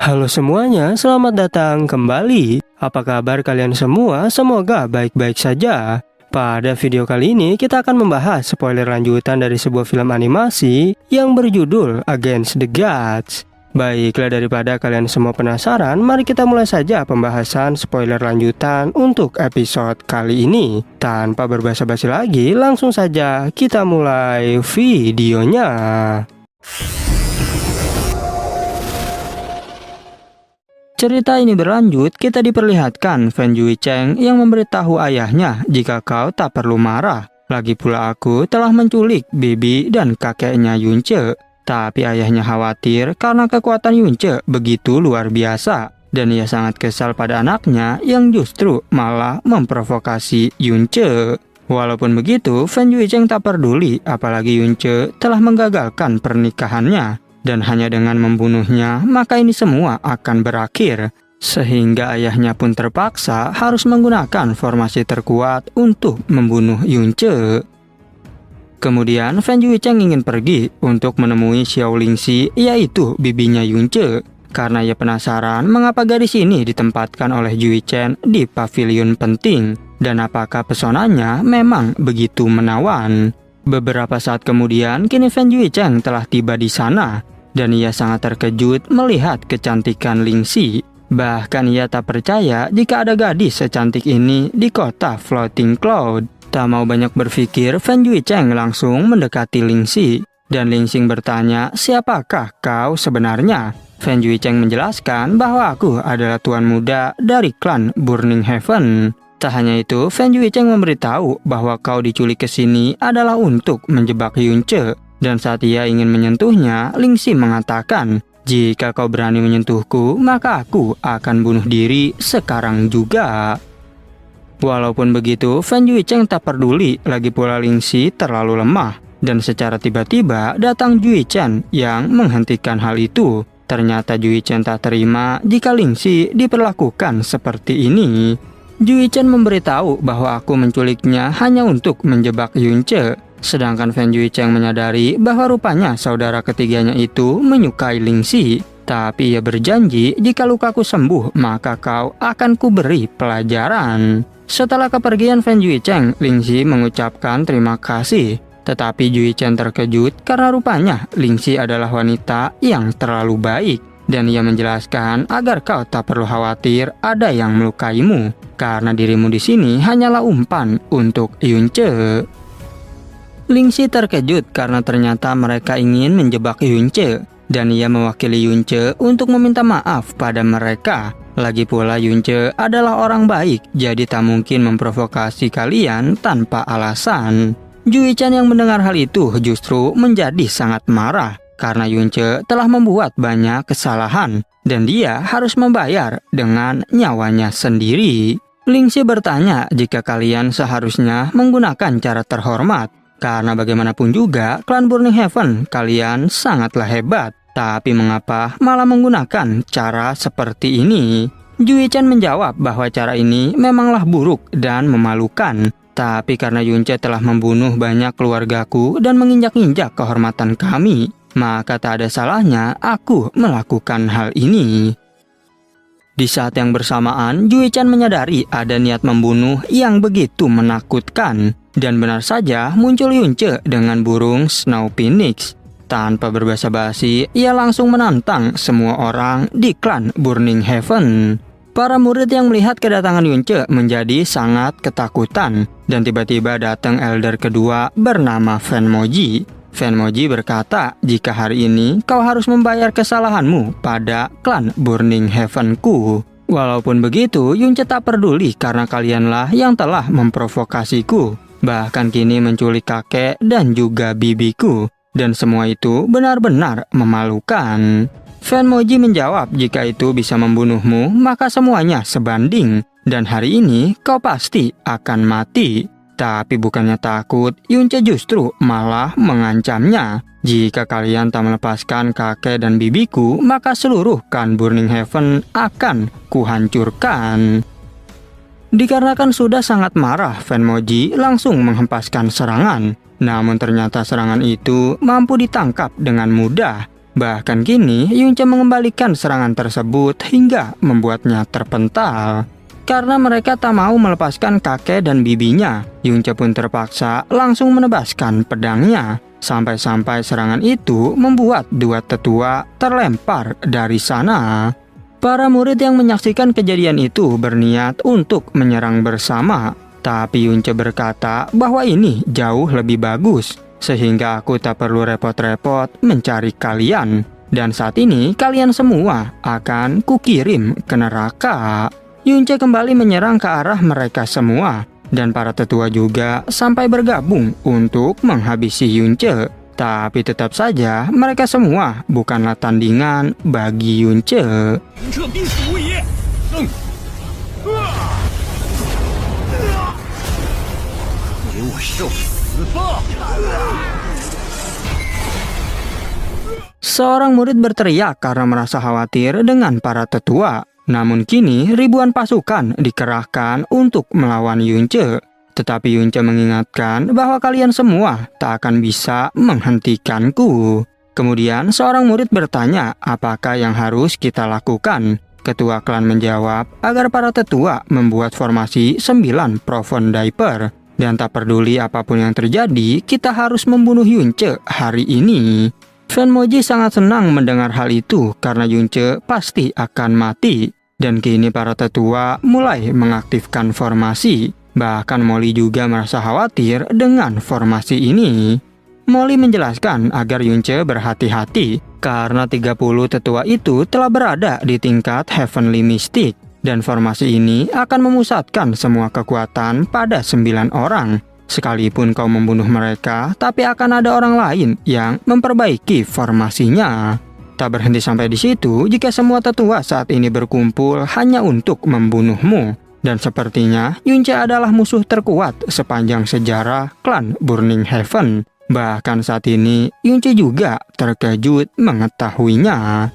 Halo semuanya, selamat datang kembali. Apa kabar kalian semua? Semoga baik-baik saja. Pada video kali ini kita akan membahas spoiler lanjutan dari sebuah film animasi yang berjudul Against the Gods. Baiklah, daripada kalian semua penasaran, mari kita mulai saja pembahasan spoiler lanjutan untuk episode kali ini. Tanpa berbasa-basi lagi, langsung saja kita mulai videonya. Cerita ini berlanjut, kita diperlihatkan Fan Juicheng yang memberitahu ayahnya jika kau tak perlu marah. Lagi pula aku telah menculik bibi dan kakeknya Yunce. Tapi ayahnya khawatir karena kekuatan Yunce begitu luar biasa. Dan ia sangat kesal pada anaknya yang justru malah memprovokasi Yunce. Walaupun begitu, Fan Juicheng tak peduli apalagi Yunce telah menggagalkan pernikahannya. Dan hanya dengan membunuhnya, maka ini semua akan berakhir. Sehingga ayahnya pun terpaksa harus menggunakan formasi terkuat untuk membunuh Yunce. Kemudian Fan Juicheng ingin pergi untuk menemui Xiao Lingxi, yaitu bibinya Yunce. Karena ia penasaran mengapa gadis ini ditempatkan oleh Juicheng di pavilion penting. Dan apakah pesonanya memang begitu menawan. Beberapa saat kemudian, kini Fan Juicheng telah tiba di sana. Dan ia sangat terkejut melihat kecantikan Lingxi. Bahkan ia tak percaya jika ada gadis secantik ini di kota Floating Cloud. Tak mau banyak berpikir, Fan Juicheng langsung mendekati Lingxi. Dan Lingxi bertanya, siapakah kau sebenarnya? Fan Juicheng menjelaskan bahwa aku adalah tuan muda dari klan Burning Heaven. Tak hanya itu, Fan Juicheng memberitahu bahwa kau diculik ke sini adalah untuk menjebak Yunce. Dan saat ia ingin menyentuhnya, Lingxi mengatakan, jika kau berani menyentuhku, maka aku akan bunuh diri sekarang juga. Walaupun begitu, Fan Juicheng tak peduli, lagi pula Lingxi terlalu lemah. Dan secara tiba-tiba datang Juicheng yang menghentikan hal itu. Ternyata Juicheng tak terima jika Lingxi diperlakukan seperti ini. Juicheng memberitahu bahwa aku menculiknya hanya untuk menjebak Yunce. Sedangkan Fan Juicheng menyadari bahwa rupanya saudara ketiganya itu menyukai Lingxi. Tapi ia berjanji jika lukaku sembuh maka kau akan kuberi pelajaran. Setelah kepergian Fan Juicheng, Lingxi mengucapkan terima kasih. Tetapi Juicheng terkejut karena rupanya Lingxi adalah wanita yang terlalu baik. Dan ia menjelaskan agar kau tak perlu khawatir ada yang melukaimu. Karena dirimu di sini hanyalah umpan untuk Yunce. Lingxi terkejut karena ternyata mereka ingin menjebak Yunce. Dan ia mewakili Yunce untuk meminta maaf pada mereka. Lagi pula Yunce adalah orang baik, jadi tak mungkin memprovokasi kalian tanpa alasan. Juicheng yang mendengar hal itu justru menjadi sangat marah. Karena Yunce telah membuat banyak kesalahan. Dan dia harus membayar dengan nyawanya sendiri. Lingxi bertanya jika kalian seharusnya menggunakan cara terhormat. Karena bagaimanapun juga, klan Burning Heaven kalian sangatlah hebat. Tapi mengapa malah menggunakan cara seperti ini? Juicheng menjawab bahwa cara ini memanglah buruk dan memalukan. Tapi karena Yunce telah membunuh banyak keluargaku dan menginjak-injak kehormatan kami, maka tak ada salahnya aku melakukan hal ini. Di saat yang bersamaan, Juicheng menyadari ada niat membunuh yang begitu menakutkan. Dan benar saja muncul Yunce dengan burung Snow Phoenix. Tanpa berbasa-basi, ia langsung menantang semua orang di klan Burning Heaven. Para murid yang melihat kedatangan Yunce menjadi sangat ketakutan. Dan tiba-tiba datang elder kedua bernama Fan Moji. Fan Moji berkata, jika hari ini kau harus membayar kesalahanmu pada klan Burning Heaven-ku. Walaupun begitu, Yunce tak peduli karena kalianlah yang telah memprovokasiku. Bahkan kini menculik kakek dan juga bibiku. Dan semua itu benar-benar memalukan. Fan Moji menjawab jika itu bisa membunuhmu, maka semuanya sebanding. Dan hari ini kau pasti akan mati. Tapi bukannya takut, Yunce justru malah mengancamnya. Jika kalian tak melepaskan kakek dan bibiku, maka seluruh klan Burning Heaven akan kuhancurkan. Dikarenakan sudah sangat marah, Fan Moji langsung menghempaskan serangan. Namun ternyata serangan itu mampu ditangkap dengan mudah. Bahkan kini Yunce mengembalikan serangan tersebut hingga membuatnya terpental. Karena mereka tak mau melepaskan kakek dan bibinya, Yunce pun terpaksa langsung menebaskan pedangnya. Sampai-sampai serangan itu membuat dua tetua terlempar dari sana. Para murid yang menyaksikan kejadian itu berniat untuk menyerang bersama. Tapi Yunce berkata bahwa ini jauh lebih bagus, sehingga aku tak perlu repot-repot mencari kalian. Dan saat ini kalian semua akan kukirim ke neraka. Yunce kembali menyerang ke arah mereka semua, dan para tetua juga sampai bergabung untuk menghabisi Yunce. Tapi tetap saja mereka semua bukanlah tandingan bagi Yunce. Seorang murid berteriak karena merasa khawatir dengan para tetua. Namun kini ribuan pasukan dikerahkan untuk melawan Yunce. Tetapi Yunce mengingatkan bahwa kalian semua tak akan bisa menghentikanku. Kemudian seorang murid bertanya apakah yang harus kita lakukan. Ketua klan menjawab agar para tetua membuat formasi 9 Profound Diaper. Dan tak peduli apapun yang terjadi, kita harus membunuh Yunce hari ini. Fanmoji sangat senang mendengar hal itu karena Yunce pasti akan mati. Dan kini para tetua mulai mengaktifkan formasi. Bahkan Molly juga merasa khawatir dengan formasi ini. Molly menjelaskan agar Yunce berhati-hati karena 30 tetua itu telah berada di tingkat Heavenly Mystic. Dan formasi ini akan memusatkan semua kekuatan pada 9 orang. Sekalipun kau membunuh mereka, tapi akan ada orang lain yang memperbaiki formasinya. Tak berhenti sampai di situ, jika semua tetua saat ini berkumpul hanya untuk membunuhmu. Dan sepertinya Yunce adalah musuh terkuat sepanjang sejarah klan Burning Heaven. Bahkan saat ini Yunce juga terkejut mengetahuinya.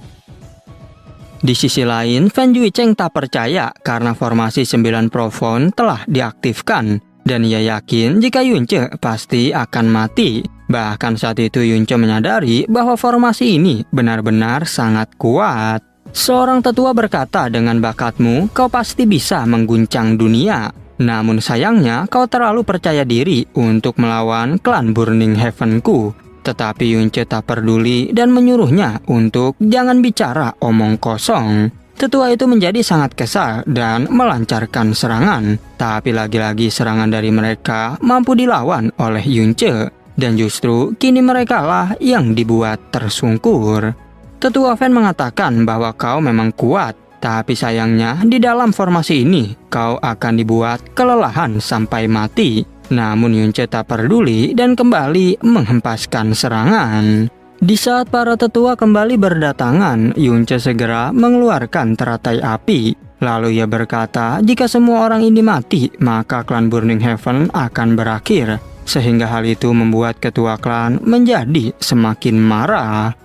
Di sisi lain, Fan Juicheng tak percaya karena formasi 9 Profound telah diaktifkan. Dan ia yakin jika Yunce pasti akan mati. Bahkan saat itu Yunce menyadari bahwa formasi ini benar-benar sangat kuat. Seorang tetua berkata, dengan bakatmu, kau pasti bisa mengguncang dunia. Namun sayangnya kau terlalu percaya diri untuk melawan klan Burning Heaven-ku. Tetapi Yunce tak peduli dan menyuruhnya untuk jangan bicara omong kosong. Tetua itu menjadi sangat kesal dan melancarkan serangan. Tapi lagi-lagi serangan dari mereka mampu dilawan oleh Yunce. Dan justru kini merekalah yang dibuat tersungkur. Tetua Fan mengatakan bahwa kau memang kuat. Tapi sayangnya di dalam formasi ini kau akan dibuat kelelahan sampai mati. Namun Yunce tak peduli dan kembali menghempaskan serangan. Di saat para tetua kembali berdatangan, Yunce segera mengeluarkan teratai api. Lalu ia berkata, jika semua orang ini mati, maka klan Burning Heaven akan berakhir. Sehingga hal itu membuat ketua klan menjadi semakin marah.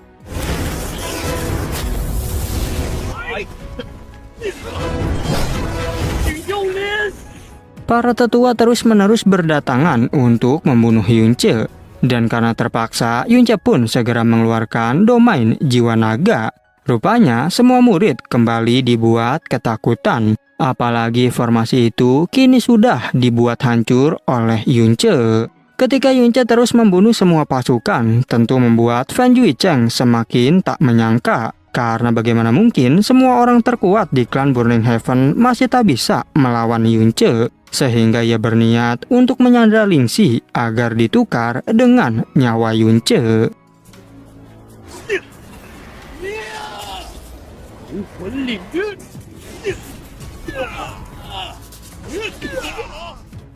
Para tetua terus-menerus berdatangan untuk membunuh Yunce. Dan karena terpaksa, Yunce pun segera mengeluarkan domain jiwa naga. Rupanya semua murid kembali dibuat ketakutan. Apalagi formasi itu kini sudah dibuat hancur oleh Yunce. Ketika Yunce terus membunuh semua pasukan, tentu membuat Fan Juicheng semakin tak menyangka. Karena bagaimana mungkin semua orang terkuat di klan Burning Heaven masih tak bisa melawan Yunce. Sehingga ia berniat untuk menyandra Lingxi agar ditukar dengan nyawa Yunce.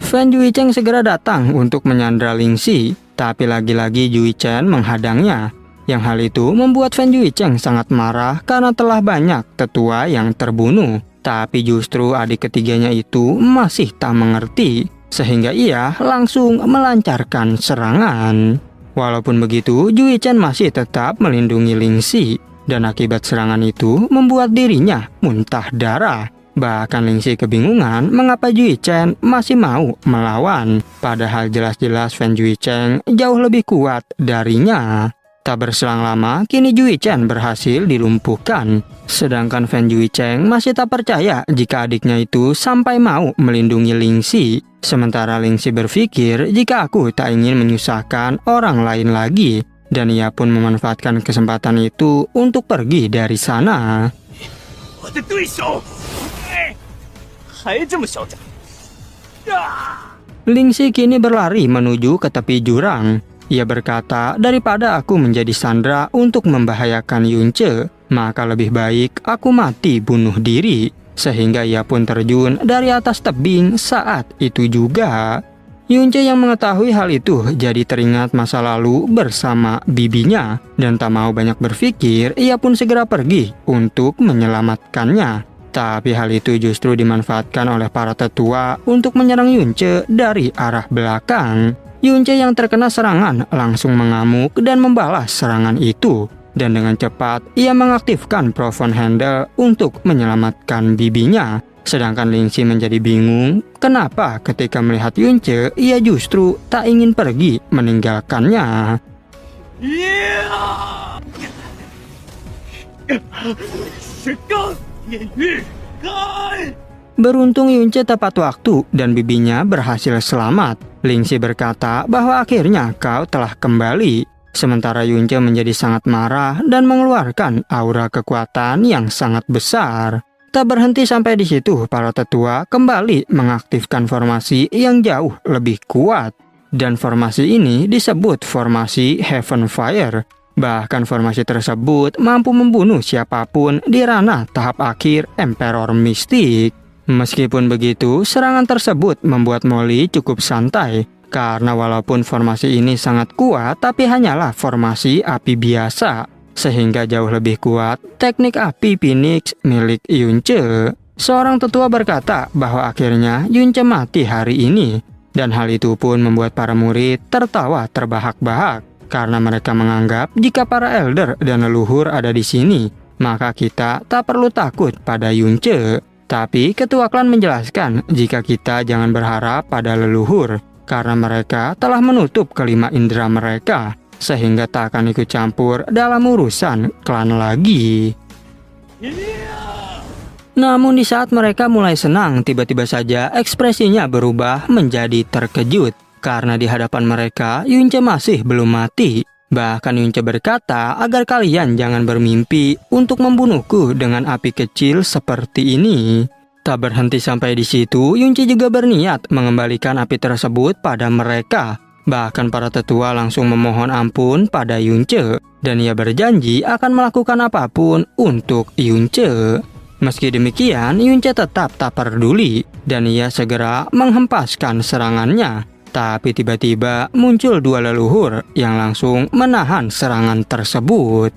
Fan Juicheng segera datang untuk menyandra Lingxi, tapi lagi-lagi Juichen menghadangnya. Yang hal itu membuat Fan Juicheng sangat marah karena telah banyak tetua yang terbunuh. Tapi justru adik ketiganya itu masih tak mengerti, sehingga ia langsung melancarkan serangan. Walaupun begitu, Juichen masih tetap melindungi Lingxi, dan akibat serangan itu membuat dirinya muntah darah. Bahkan Lingxi kebingungan mengapa Juichen masih mau melawan, padahal jelas-jelas Fan Juicheng jauh lebih kuat darinya. Tak berselang lama, kini Jui Chen berhasil dilumpuhkan. Sedangkan Fan Jui Cheng masih tak percaya jika adiknya itu sampai mau melindungi Lingxi. Sementara Lingxi berpikir jika aku tak ingin menyusahkan orang lain lagi. Dan ia pun memanfaatkan kesempatan itu untuk pergi dari sana. Lingxi kini berlari menuju ke tepi jurang. Ia berkata, daripada aku menjadi sandera untuk membahayakan Yunce, maka lebih baik aku mati bunuh diri. Sehingga ia pun terjun dari atas tebing saat itu juga. Yunce yang mengetahui hal itu jadi teringat masa lalu bersama bibinya. Dan tak mau banyak berpikir, ia pun segera pergi untuk menyelamatkannya. Tapi hal itu justru dimanfaatkan oleh para tetua untuk menyerang Yunce dari arah belakang. Yunce yang terkena serangan langsung mengamuk dan membalas serangan itu. Dan dengan cepat, ia mengaktifkan Profound Handle untuk menyelamatkan bibinya. Sedangkan Lingxi menjadi bingung, kenapa ketika melihat Yunce, ia justru tak ingin pergi meninggalkannya. Beruntung Yunce tepat waktu dan bibinya berhasil selamat. Lingxi berkata bahwa akhirnya kau telah kembali. Sementara Yunce menjadi sangat marah dan mengeluarkan aura kekuatan yang sangat besar. Tak berhenti sampai di situ, para tetua kembali mengaktifkan formasi yang jauh lebih kuat. Dan formasi ini disebut formasi Heaven Fire. Bahkan formasi tersebut mampu membunuh siapapun di ranah tahap akhir Emperor Mistik. Meskipun begitu, serangan tersebut membuat Molly cukup santai. Karena walaupun formasi ini sangat kuat, tapi hanyalah formasi api biasa. Sehingga jauh lebih kuat teknik api Phoenix milik Yunce. Seorang tetua berkata bahwa akhirnya Yunce mati hari ini. Dan hal itu pun membuat para murid tertawa terbahak-bahak. Karena mereka menganggap jika para elder dan leluhur ada di sini, maka kita tak perlu takut pada Yunce. Tapi ketua klan menjelaskan jika kita jangan berharap pada leluhur, karena mereka telah menutup kelima indera mereka, sehingga tak akan ikut campur dalam urusan klan lagi. Namun di saat mereka mulai senang, tiba-tiba saja ekspresinya berubah menjadi terkejut. Karena di hadapan mereka, Yunce masih belum mati. Bahkan Yunce berkata agar kalian jangan bermimpi untuk membunuhku dengan api kecil seperti ini. Tak berhenti sampai di situ, Yunce juga berniat mengembalikan api tersebut pada mereka. Bahkan para tetua langsung memohon ampun pada Yunce. Dan ia berjanji akan melakukan apapun untuk Yunce. Meski demikian, Yunce tetap tak peduli. Dan ia segera menghempaskan serangannya. Tapi tiba-tiba muncul dua leluhur yang langsung menahan serangan tersebut.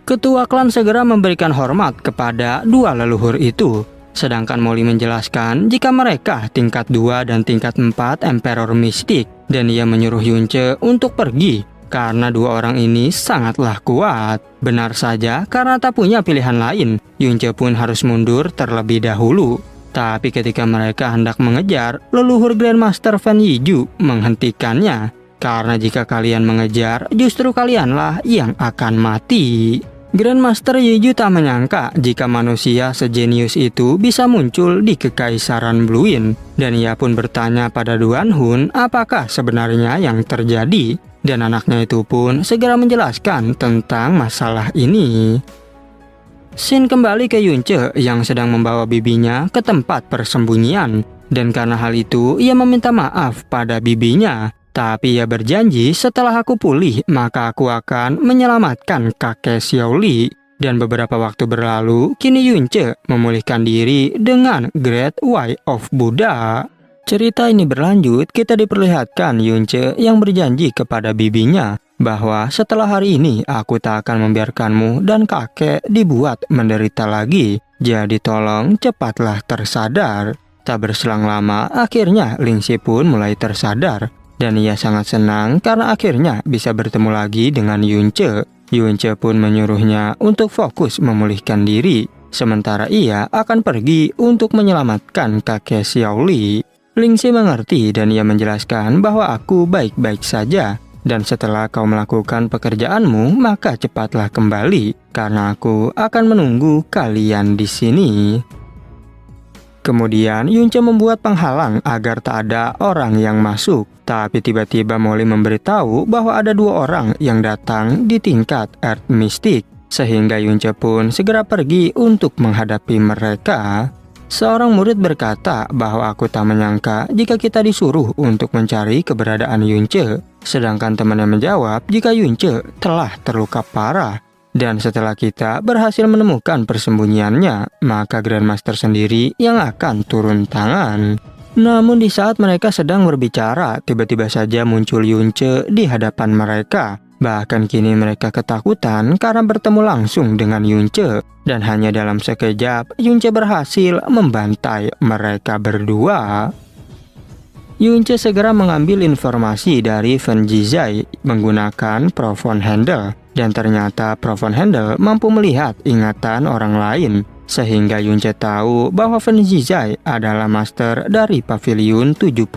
Ketua klan segera memberikan hormat kepada dua leluhur itu. Sedangkan Molly menjelaskan jika mereka tingkat 2 dan tingkat 4 Emperor Mistik. Dan ia menyuruh Yunce untuk pergi karena dua orang ini sangatlah kuat. Benar saja, karena tak punya pilihan lain, Yunce pun harus mundur terlebih dahulu. Tapi ketika mereka hendak mengejar, leluhur Grandmaster Fan Yiju menghentikannya. Karena jika kalian mengejar, justru kalianlah yang akan mati. Grandmaster Yiju tak menyangka jika manusia sejenius itu bisa muncul di Kekaisaran Bluin. Dan ia pun bertanya pada Duan Hun apakah sebenarnya yang terjadi. Dan anaknya itu pun segera menjelaskan tentang masalah ini. Scene kembali ke Yunce yang sedang membawa bibinya ke tempat persembunyian. Dan karena hal itu, ia meminta maaf pada bibinya. Tapi ia berjanji setelah aku pulih, maka aku akan menyelamatkan kakek Xiaoli. Dan beberapa waktu berlalu, kini Yunce memulihkan diri dengan Great Way of Buddha. Cerita ini berlanjut, kita diperlihatkan Yunce yang berjanji kepada bibinya bahwa setelah hari ini aku tak akan membiarkanmu dan kakek dibuat menderita lagi. Jadi tolong cepatlah tersadar. Tak berselang lama, akhirnya Lingxi pun mulai tersadar. Dan ia sangat senang karena akhirnya bisa bertemu lagi dengan Yunce. Yunce pun menyuruhnya untuk fokus memulihkan diri. Sementara ia akan pergi untuk menyelamatkan kakek Xiaoli. Lingxi mengerti dan ia menjelaskan bahwa aku baik-baik saja. Dan setelah kau melakukan pekerjaanmu, maka cepatlah kembali, karena aku akan menunggu kalian di sini. Kemudian Yunce membuat penghalang agar tak ada orang yang masuk. Tapi tiba-tiba Molly memberitahu bahwa ada 2 orang yang datang di tingkat Earth Mystic. Sehingga Yunce pun segera pergi untuk menghadapi mereka. Seorang murid berkata bahwa aku tak menyangka jika kita disuruh untuk mencari keberadaan Yunce. Sedangkan temannya menjawab jika Yunce telah terluka parah. Dan setelah kita berhasil menemukan persembunyiannya, maka Grandmaster sendiri yang akan turun tangan. Namun di saat mereka sedang berbicara, tiba-tiba saja muncul Yunce di hadapan mereka. Bahkan kini mereka ketakutan karena bertemu langsung dengan Yunce. Dan hanya dalam sekejap, Yunce berhasil membantai mereka berdua. Yunce segera mengambil informasi dari Fen Jizai menggunakan Profound Handle. Dan ternyata Profound Handle mampu melihat ingatan orang lain. Sehingga Yunce tahu bahwa Fen Jizai adalah master dari Pavilion 72.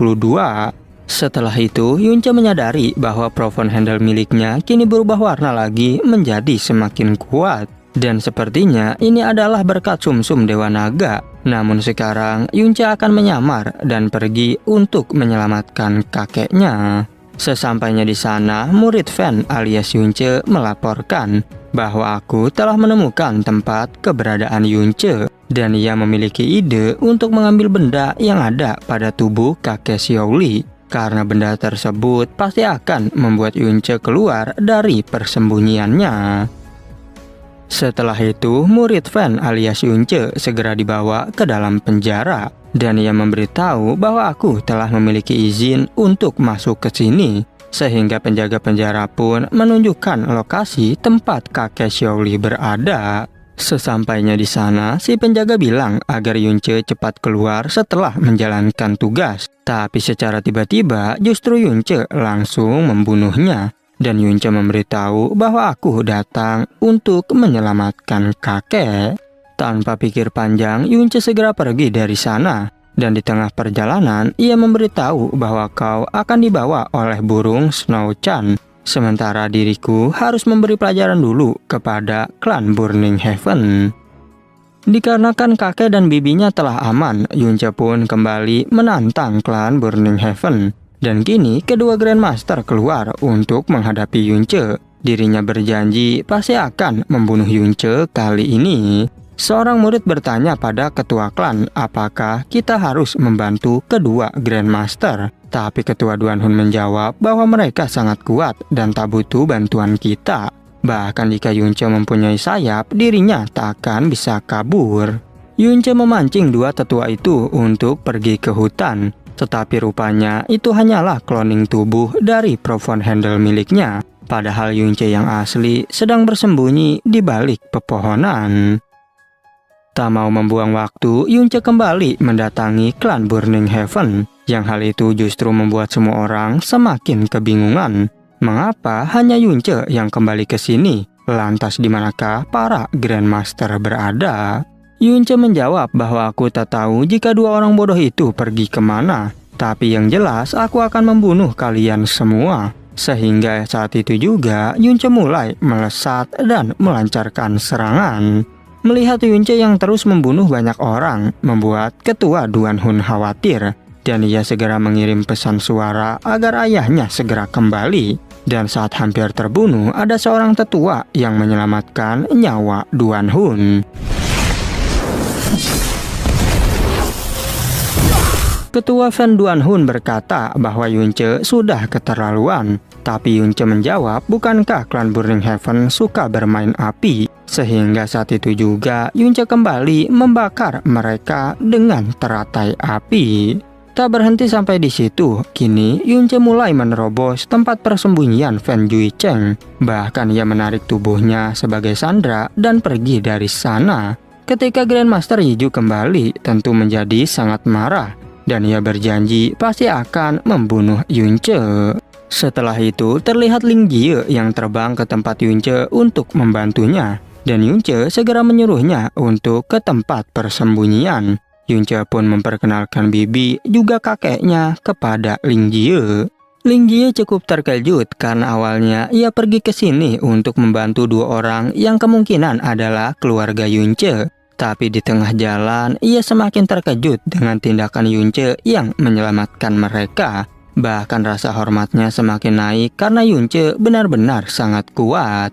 Setelah itu, Yunce menyadari bahwa Profound Handle miliknya kini berubah warna lagi menjadi semakin kuat. Dan sepertinya ini adalah berkat sumsum Dewa Naga. Namun sekarang Yunce akan menyamar dan pergi untuk menyelamatkan kakeknya. Sesampainya di sana, murid Fen alias Yunce melaporkan bahwa aku telah menemukan tempat keberadaan Yunce. Dan ia memiliki ide untuk mengambil benda yang ada pada tubuh kakek Xiaoli. Karena benda tersebut pasti akan membuat Yunce keluar dari persembunyiannya. Setelah itu, murid Fen alias Yunce segera dibawa ke dalam penjara. Dan ia memberitahu bahwa aku telah memiliki izin untuk masuk ke sini. Sehingga penjaga penjara pun menunjukkan lokasi tempat kakek Xiaoli berada. Sesampainya di sana, si penjaga bilang agar Yunce cepat keluar setelah menjalankan tugas. Tapi secara tiba-tiba justru Yunce langsung membunuhnya. Dan Yunce memberitahu bahwa aku datang untuk menyelamatkan kakek. Tanpa pikir panjang, Yunce segera pergi dari sana. Dan di tengah perjalanan, ia memberitahu bahwa kau akan dibawa oleh burung Snow-chan. Sementara diriku harus memberi pelajaran dulu kepada klan Burning Heaven. Dikarenakan kakek dan bibinya telah aman, Yunce pun kembali menantang klan Burning Heaven. Dan kini kedua Grandmaster keluar untuk menghadapi Yunce. Dirinya berjanji pasti akan membunuh Yunce kali ini. Seorang murid bertanya pada ketua klan apakah kita harus membantu kedua Grandmaster. Tapi ketua Duan Hun menjawab bahwa mereka sangat kuat dan tak butuh bantuan kita. Bahkan jika Yunce mempunyai sayap, dirinya tak akan bisa kabur. Yunce memancing 2 tetua itu untuk pergi ke hutan. Tetapi rupanya itu hanyalah cloning tubuh dari Profound Handle miliknya. Padahal Yunce yang asli sedang bersembunyi di balik pepohonan. Tak mau membuang waktu, Yunce kembali mendatangi klan Burning Heaven. Yang hal itu justru membuat semua orang semakin kebingungan. Mengapa hanya Yunce yang kembali ke sini? Lantas di manakah para Grandmaster berada? Yunce menjawab bahwa aku tak tahu jika 2 orang bodoh itu pergi kemana. Tapi yang jelas aku akan membunuh kalian semua. Sehingga saat itu juga Yunce mulai melesat dan melancarkan serangan. Melihat Yunce yang terus membunuh banyak orang membuat ketua Duan Hun khawatir. Dan ia segera mengirim pesan suara agar ayahnya segera kembali. Dan saat hampir terbunuh, ada seorang tetua yang menyelamatkan nyawa Duan Hun. Ketua Fen Duan Hun berkata bahwa Yunce sudah keterlaluan. Tapi Yunce menjawab, bukankah klan Burning Heaven suka bermain api? Sehingga saat itu juga Yunce kembali membakar mereka dengan teratai api. Tak berhenti sampai di situ, kini Yunce mulai menerobos tempat persembunyian Fen Juicheng. Bahkan ia menarik tubuhnya sebagai sandera dan pergi dari sana. Ketika Grandmaster Yiju kembali, tentu menjadi sangat marah. Dan ia berjanji pasti akan membunuh Yunce. Setelah itu terlihat Ling Jie yang terbang ke tempat Yunce untuk membantunya. Dan Yunce segera menyuruhnya untuk ke tempat persembunyian. Yunce pun memperkenalkan bibi juga kakeknya kepada Ling Jie. Ling Jie cukup terkejut karena awalnya ia pergi ke sini untuk membantu dua orang yang kemungkinan adalah keluarga Yunce. Tapi di tengah jalan ia semakin terkejut dengan tindakan Yunce yang menyelamatkan mereka. Bahkan rasa hormatnya semakin naik karena Yunce benar-benar sangat kuat.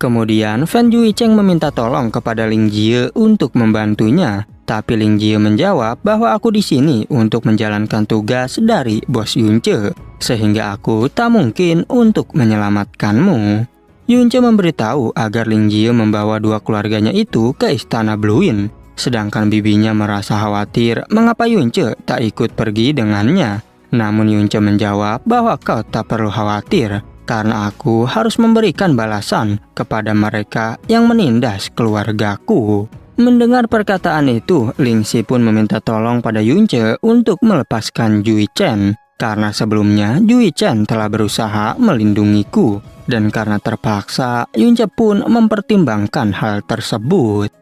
Kemudian Fan Juicheng meminta tolong kepada Ling Jie untuk membantunya. Tapi Ling Jie menjawab bahwa aku di sini untuk menjalankan tugas dari bos Yunce, sehingga aku tak mungkin untuk menyelamatkanmu. Yunce memberitahu agar Ling Jie membawa dua keluarganya itu ke istana Bluin. Sedangkan bibinya merasa khawatir mengapa Yunce tak ikut pergi dengannya. Namun Yunce menjawab bahwa kau tak perlu khawatir, karena aku harus memberikan balasan kepada mereka yang menindas keluargaku. Mendengar perkataan itu, Ling Xi pun meminta tolong pada Yunce untuk melepaskan Jui Chen. Karena sebelumnya Jui Chen telah berusaha melindungiku. Dan karena terpaksa, Yunce pun mempertimbangkan hal tersebut.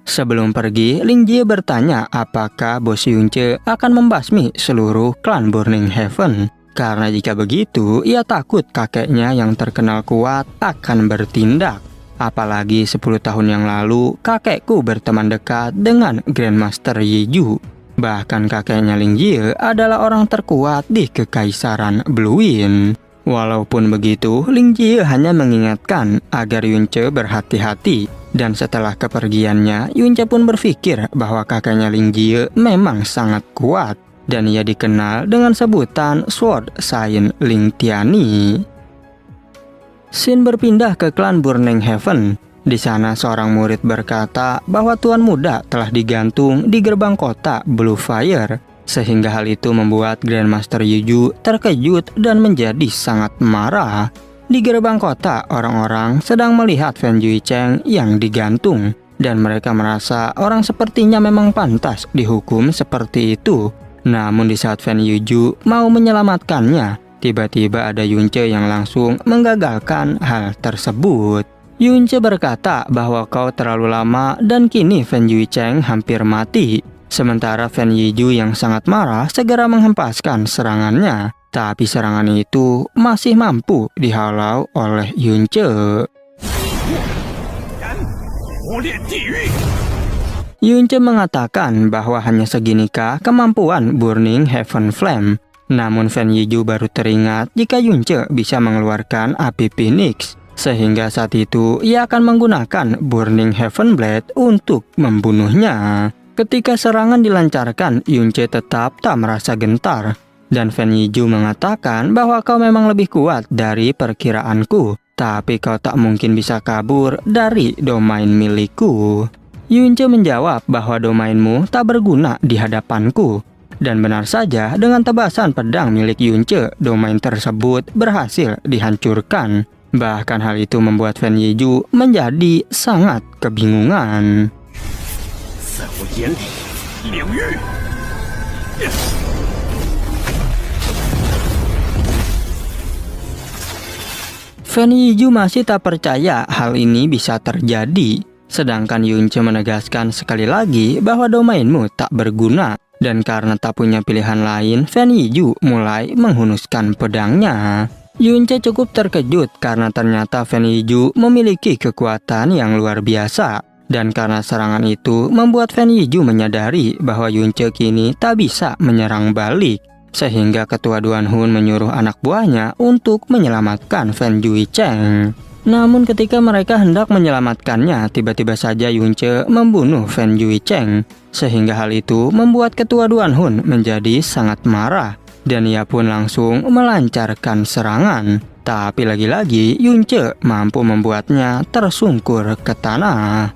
Sebelum pergi, Ling Jie bertanya apakah bos Yunce akan membasmi seluruh klan Burning Heaven. Karena jika begitu, ia takut kakeknya yang terkenal kuat akan bertindak. Apalagi 10 tahun yang lalu, kakekku berteman dekat dengan Grandmaster Yeju. Bahkan kakeknya Ling Jie adalah orang terkuat di Kekaisaran Bluin. Walaupun begitu, Ling Jie hanya mengingatkan agar Yunce berhati-hati. Dan setelah kepergiannya, Yunce pun berpikir bahwa kakeknya Ling Jie memang sangat kuat. Dan ia dikenal dengan sebutan Sword Sign Ling Tiani. Scene berpindah ke klan Burning Heaven. Di sana seorang murid berkata bahwa tuan muda telah digantung di gerbang kota Blue Fire. Sehingga hal itu membuat Grandmaster Yeju terkejut dan menjadi sangat marah. Di gerbang kota, orang-orang sedang melihat Fan Juicheng yang digantung. Dan mereka merasa orang sepertinya memang pantas dihukum seperti itu. Namun di saat Fan Yeju mau menyelamatkannya, tiba-tiba ada Yunce yang langsung menggagalkan hal tersebut. Yunce berkata bahwa kau terlalu lama dan kini Fan Juicheng hampir mati. Sementara Fan Yeju yang sangat marah segera menghempaskan serangannya. Tapi serangan itu masih mampu dihalau oleh Yunce. Yunce mengatakan bahwa hanya seginikah kemampuan Burning Heaven Flame. Namun Fan Yeju baru teringat jika Yunce bisa mengeluarkan api Phoenix. Sehingga saat itu ia akan menggunakan Burning Heaven Blade untuk membunuhnya. Ketika serangan dilancarkan, Yunce tetap tak merasa gentar. Dan Fan Yeju mengatakan bahwa kau memang lebih kuat dari perkiraanku. Tapi kau tak mungkin bisa kabur dari domain milikku. Yunce menjawab bahwa domainmu tak berguna di hadapanku. Dan benar saja, dengan tebasan pedang milik Yunce, domain tersebut berhasil dihancurkan. Bahkan hal itu membuat Fan Yeju menjadi sangat kebingungan. Fan Yeju masih tak percaya hal ini bisa terjadi. Sedangkan Yunce menegaskan sekali lagi bahwa domainmu tak berguna. Dan karena tak punya pilihan lain, Fan Yeju mulai menghunuskan pedangnya. Yunce cukup terkejut karena ternyata Fan Yeju memiliki kekuatan yang luar biasa. Dan karena serangan itu membuat Fan Yeju menyadari bahwa Yunce kini tak bisa menyerang balik. Sehingga ketua Duan Hun menyuruh anak buahnya untuk menyelamatkan Fan Juicheng. Namun ketika mereka hendak menyelamatkannya, tiba-tiba saja Yunce membunuh Fan Juicheng. Sehingga hal itu membuat ketua Duan Hun menjadi sangat marah. Dan ia pun langsung melancarkan serangan. Tapi lagi-lagi Yunce mampu membuatnya tersungkur ke tanah.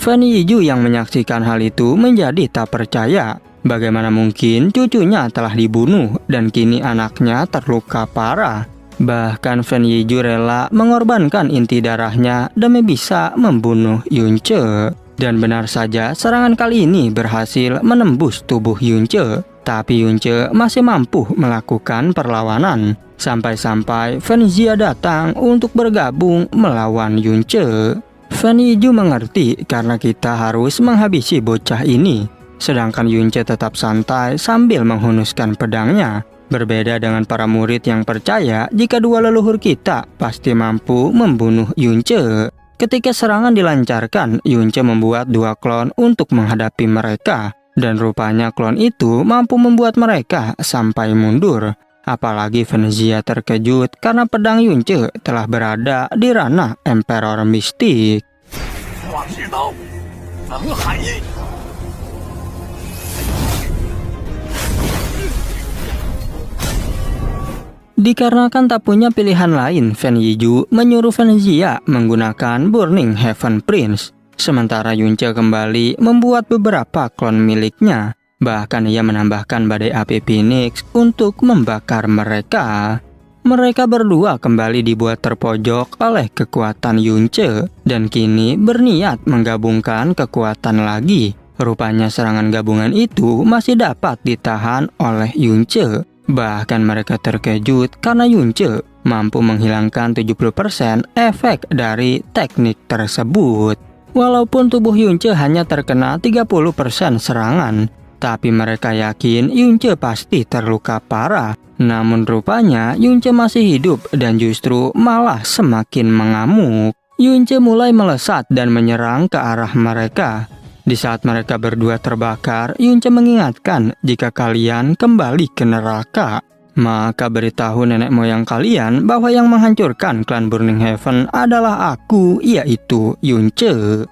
Fan Yeju yang menyaksikan hal itu menjadi tak percaya. Bagaimana mungkin cucunya telah dibunuh dan kini anaknya terluka parah. Bahkan Fan Yeju rela mengorbankan inti darahnya demi bisa membunuh Yunce. Dan benar saja, serangan kali ini berhasil menembus tubuh Yunce. Tapi Yunce masih mampu melakukan perlawanan. Sampai-sampai Fen Zia datang untuk bergabung melawan Yunce. Fen Yiju mengerti karena kita harus menghabisi bocah ini. Sedangkan Yunce tetap santai sambil menghunuskan pedangnya. Berbeda dengan para murid yang percaya jika dua leluhur kita pasti mampu membunuh Yunce. Ketika serangan dilancarkan, Yunce membuat dua klon untuk menghadapi mereka. Dan rupanya klon itu mampu membuat mereka sampai mundur. Apalagi Fen Zia terkejut karena pedang Yunce telah berada di ranah Emperor Mistik. Dikarenakan tak punya pilihan lain, Fen Yiju menyuruh Fen Zia menggunakan Burning Heaven Prince. Sementara Yunce kembali membuat beberapa klon miliknya. Bahkan ia menambahkan badai api Phoenix untuk membakar mereka. Mereka berdua kembali dibuat terpojok oleh kekuatan Yunce. Dan kini berniat menggabungkan kekuatan lagi. Rupanya serangan gabungan itu masih dapat ditahan oleh Yunce. Bahkan mereka terkejut karena Yunce mampu menghilangkan 70% efek dari teknik tersebut. Walaupun tubuh Yunce hanya terkena 30% serangan, tapi mereka yakin Yunce pasti terluka parah. Namun rupanya Yunce masih hidup dan justru malah semakin mengamuk. Yunce mulai melesat dan menyerang ke arah mereka. Di saat mereka berdua terbakar, Yunce mengingatkan jika kalian kembali ke neraka, maka beritahu nenek moyang kalian bahwa yang menghancurkan klan Burning Heaven adalah aku, yaitu Yunce.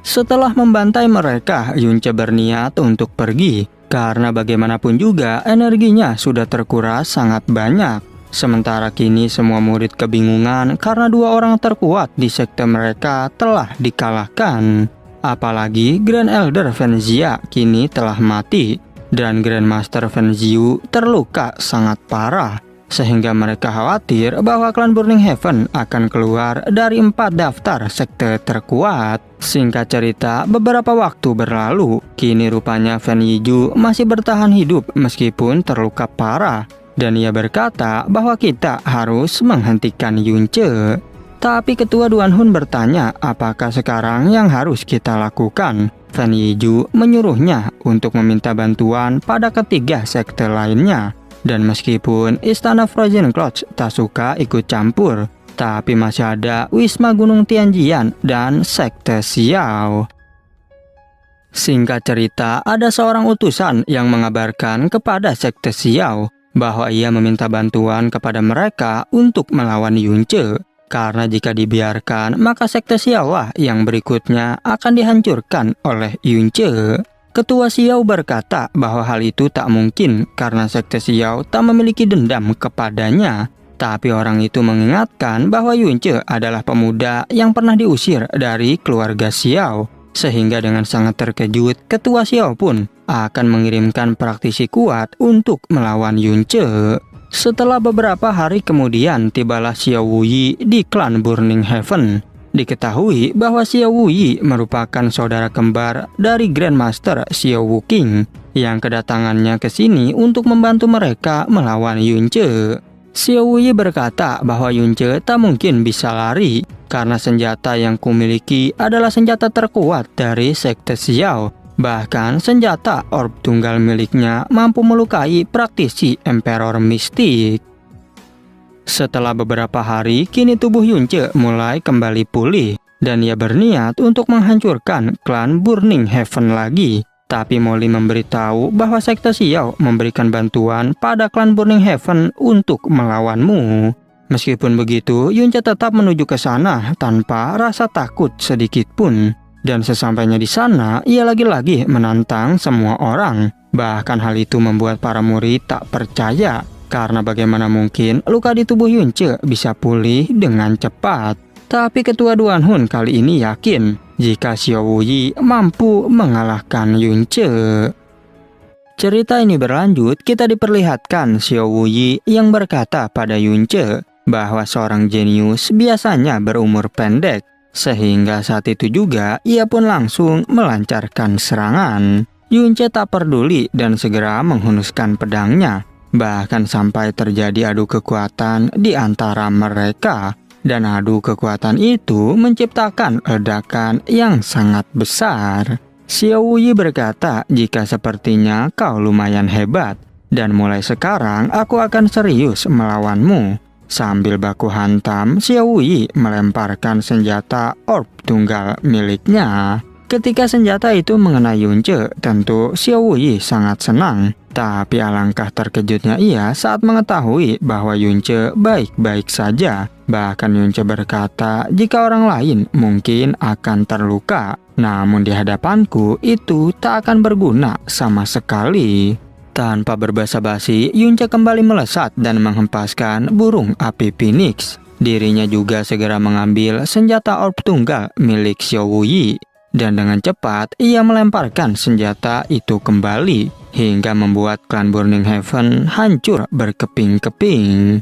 Setelah membantai mereka, Yunce berniat untuk pergi. Karena bagaimanapun juga energinya sudah terkuras sangat banyak. Sementara kini semua murid kebingungan karena dua orang terkuat di sekte mereka telah dikalahkan. Apalagi Grand Elder Fen Zia kini telah mati. Dan Grandmaster Fen Ziyu terluka sangat parah. Sehingga mereka khawatir bahwa klan Burning Heaven akan keluar dari 4 daftar sekte terkuat. Singkat cerita, beberapa waktu berlalu. Kini rupanya Fen Yiju masih bertahan hidup meskipun terluka parah. Dan ia berkata bahwa kita harus menghentikan Yunce. Tapi ketua Duan Hun bertanya apakah sekarang yang harus kita lakukan. Fen Yiju menyuruhnya untuk meminta bantuan pada ketiga sekte lainnya. Dan meskipun Istana Frozen Clouds tak suka ikut campur, tapi masih ada Wisma Gunung Tianjian dan Sekte Xiao. Singkat cerita, ada seorang utusan yang mengabarkan kepada Sekte Xiao bahwa ia meminta bantuan kepada mereka untuk melawan Yunce. Karena jika dibiarkan, maka Sekte Xiao lah yang berikutnya akan dihancurkan oleh Yunce. Ketua Xiao berkata bahwa hal itu tak mungkin karena Sekte Xiao tak memiliki dendam kepadanya. Tapi orang itu mengingatkan bahwa Yunce adalah pemuda yang pernah diusir dari keluarga Xiao. Sehingga dengan sangat terkejut, Ketua Xiao pun akan mengirimkan praktisi kuat untuk melawan Yunce. Setelah beberapa hari kemudian, tibalah Xiao Wuyi di klan Burning Heaven. Diketahui bahwa Xiao Wuyi merupakan saudara kembar dari Grandmaster Xiao Wuqing yang kedatangannya ke sini untuk membantu mereka melawan Yunce. Xiao Wuyi berkata bahwa Yunce tak mungkin bisa lari karena senjata yang kumiliki adalah senjata terkuat dari Sekte Xiao. Bahkan senjata orb tunggal miliknya mampu melukai praktisi Emperor Mistik. Setelah beberapa hari, kini tubuh Yunce mulai kembali pulih. Dan ia berniat untuk menghancurkan klan Burning Heaven lagi. Tapi Molly memberitahu bahwa Sekte Xiao memberikan bantuan pada klan Burning Heaven untuk melawanmu. Meskipun begitu, Yunce tetap menuju ke sana tanpa rasa takut sedikit pun. Dan sesampainya di sana, ia lagi-lagi menantang semua orang. Bahkan hal itu membuat para murid tak percaya. Karena bagaimana mungkin luka di tubuh Yunce bisa pulih dengan cepat. Tapi Ketua Duan Hun kali ini yakin jika Xiao Wuyi mampu mengalahkan Yunce. Cerita ini berlanjut, kita diperlihatkan Xiao Wuyi yang berkata pada Yunce bahwa seorang jenius biasanya berumur pendek, sehingga saat itu juga ia pun langsung melancarkan serangan. Yunce tak peduli dan segera menghunuskan pedangnya, bahkan sampai terjadi adu kekuatan di antara mereka. Dan adu kekuatan itu menciptakan ledakan yang sangat besar. Xiao Wuyi berkata, jika sepertinya kau lumayan hebat, dan mulai sekarang aku akan serius melawanmu. Sambil baku hantam, Xiao Wuyi melemparkan senjata orb tunggal miliknya. Ketika senjata itu mengenai Yunce, tentu Xiao Wuyi sangat senang. Tapi alangkah terkejutnya ia saat mengetahui bahwa Yunce baik-baik saja. Bahkan Yunce berkata, jika orang lain mungkin akan terluka, namun di hadapanku itu tak akan berguna sama sekali. Tanpa berbasa-basi, Yunce kembali melesat dan menghempaskan burung api Phoenix. Dirinya juga segera mengambil senjata orb tunggal milik Xiao Wuyi. Dan dengan cepat, ia melemparkan senjata itu kembali, hingga membuat klan Burning Heaven hancur berkeping-keping.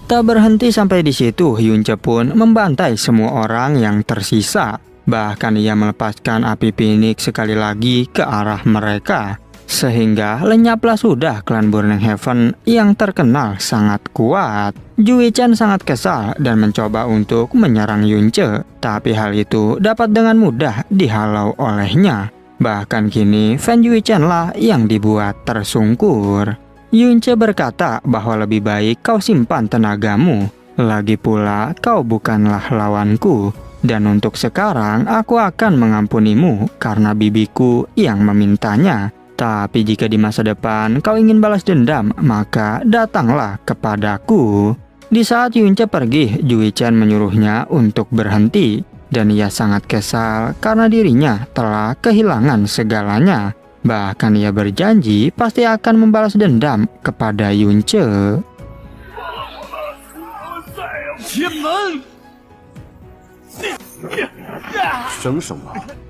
Tak berhenti sampai di situ, Yunce pun membantai semua orang yang tersisa. Bahkan ia melepaskan api Phoenix sekali lagi ke arah mereka. Sehingga lenyaplah sudah klan Burning Heaven yang terkenal sangat kuat. Jui Chen sangat kesal dan mencoba untuk menyerang Yunce. Tapi hal itu dapat dengan mudah dihalau olehnya. Bahkan kini Fan Jui Chen lah yang dibuat tersungkur. Yunce berkata bahwa lebih baik kau simpan tenagamu. Lagi pula kau bukanlah lawanku. Dan untuk sekarang aku akan mengampunimu karena bibiku yang memintanya. Tapi jika di masa depan kau ingin balas dendam, maka datanglah kepadaku. Di saat Yunce pergi, Jui Chen menyuruhnya untuk berhenti. Dan ia sangat kesal karena dirinya telah kehilangan segalanya. Bahkan ia berjanji pasti akan membalas dendam kepada Yunce.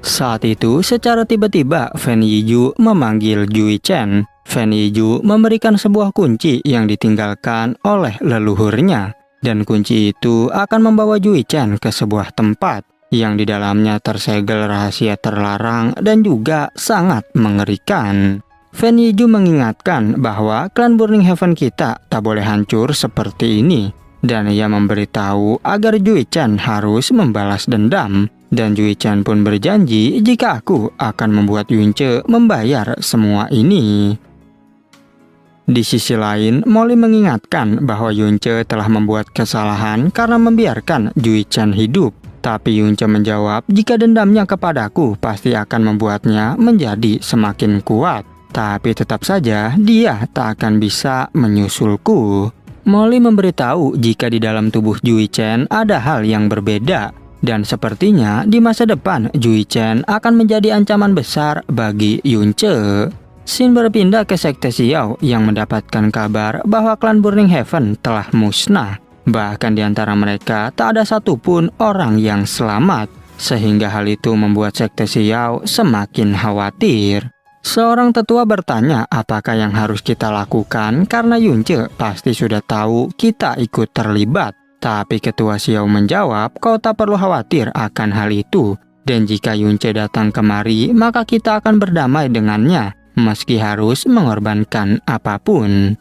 Saat itu, secara tiba-tiba Fan Yiju memanggil Jui Chen. Fan Yiju memberikan sebuah kunci yang ditinggalkan oleh leluhurnya. Dan kunci itu akan membawa Jui Chen ke sebuah tempat yang di dalamnya tersegel rahasia terlarang dan juga sangat mengerikan. Fan Yiju mengingatkan bahwa klan Burning Heaven kita tak boleh hancur seperti ini. Dan ia memberitahu agar Jui Chen harus membalas dendam. Dan Jui Chen pun berjanji jika aku akan membuat Yunce membayar semua ini. Di sisi lain, Molly mengingatkan bahwa Yunce telah membuat kesalahan karena membiarkan Jui Chen hidup. Tapi Yunce menjawab jika dendamnya kepadaku pasti akan membuatnya menjadi semakin kuat. Tapi tetap saja dia tak akan bisa menyusulku. Molly memberitahu jika di dalam tubuh Jui Chen ada hal yang berbeda. Dan sepertinya di masa depan Jui Chen akan menjadi ancaman besar bagi Yunce. Xin berpindah ke Sekte Xiao yang mendapatkan kabar bahwa klan Burning Heaven telah musnah. Bahkan di antara mereka tak ada satupun orang yang selamat. Sehingga hal itu membuat Sekte Xiao semakin khawatir. Seorang tetua bertanya apakah yang harus kita lakukan karena Yunce pasti sudah tahu kita ikut terlibat. Tapi ketua Xiao menjawab, kau tak perlu khawatir akan hal itu. Dan jika Yunce datang kemari, maka kita akan berdamai dengannya, meski harus mengorbankan apapun.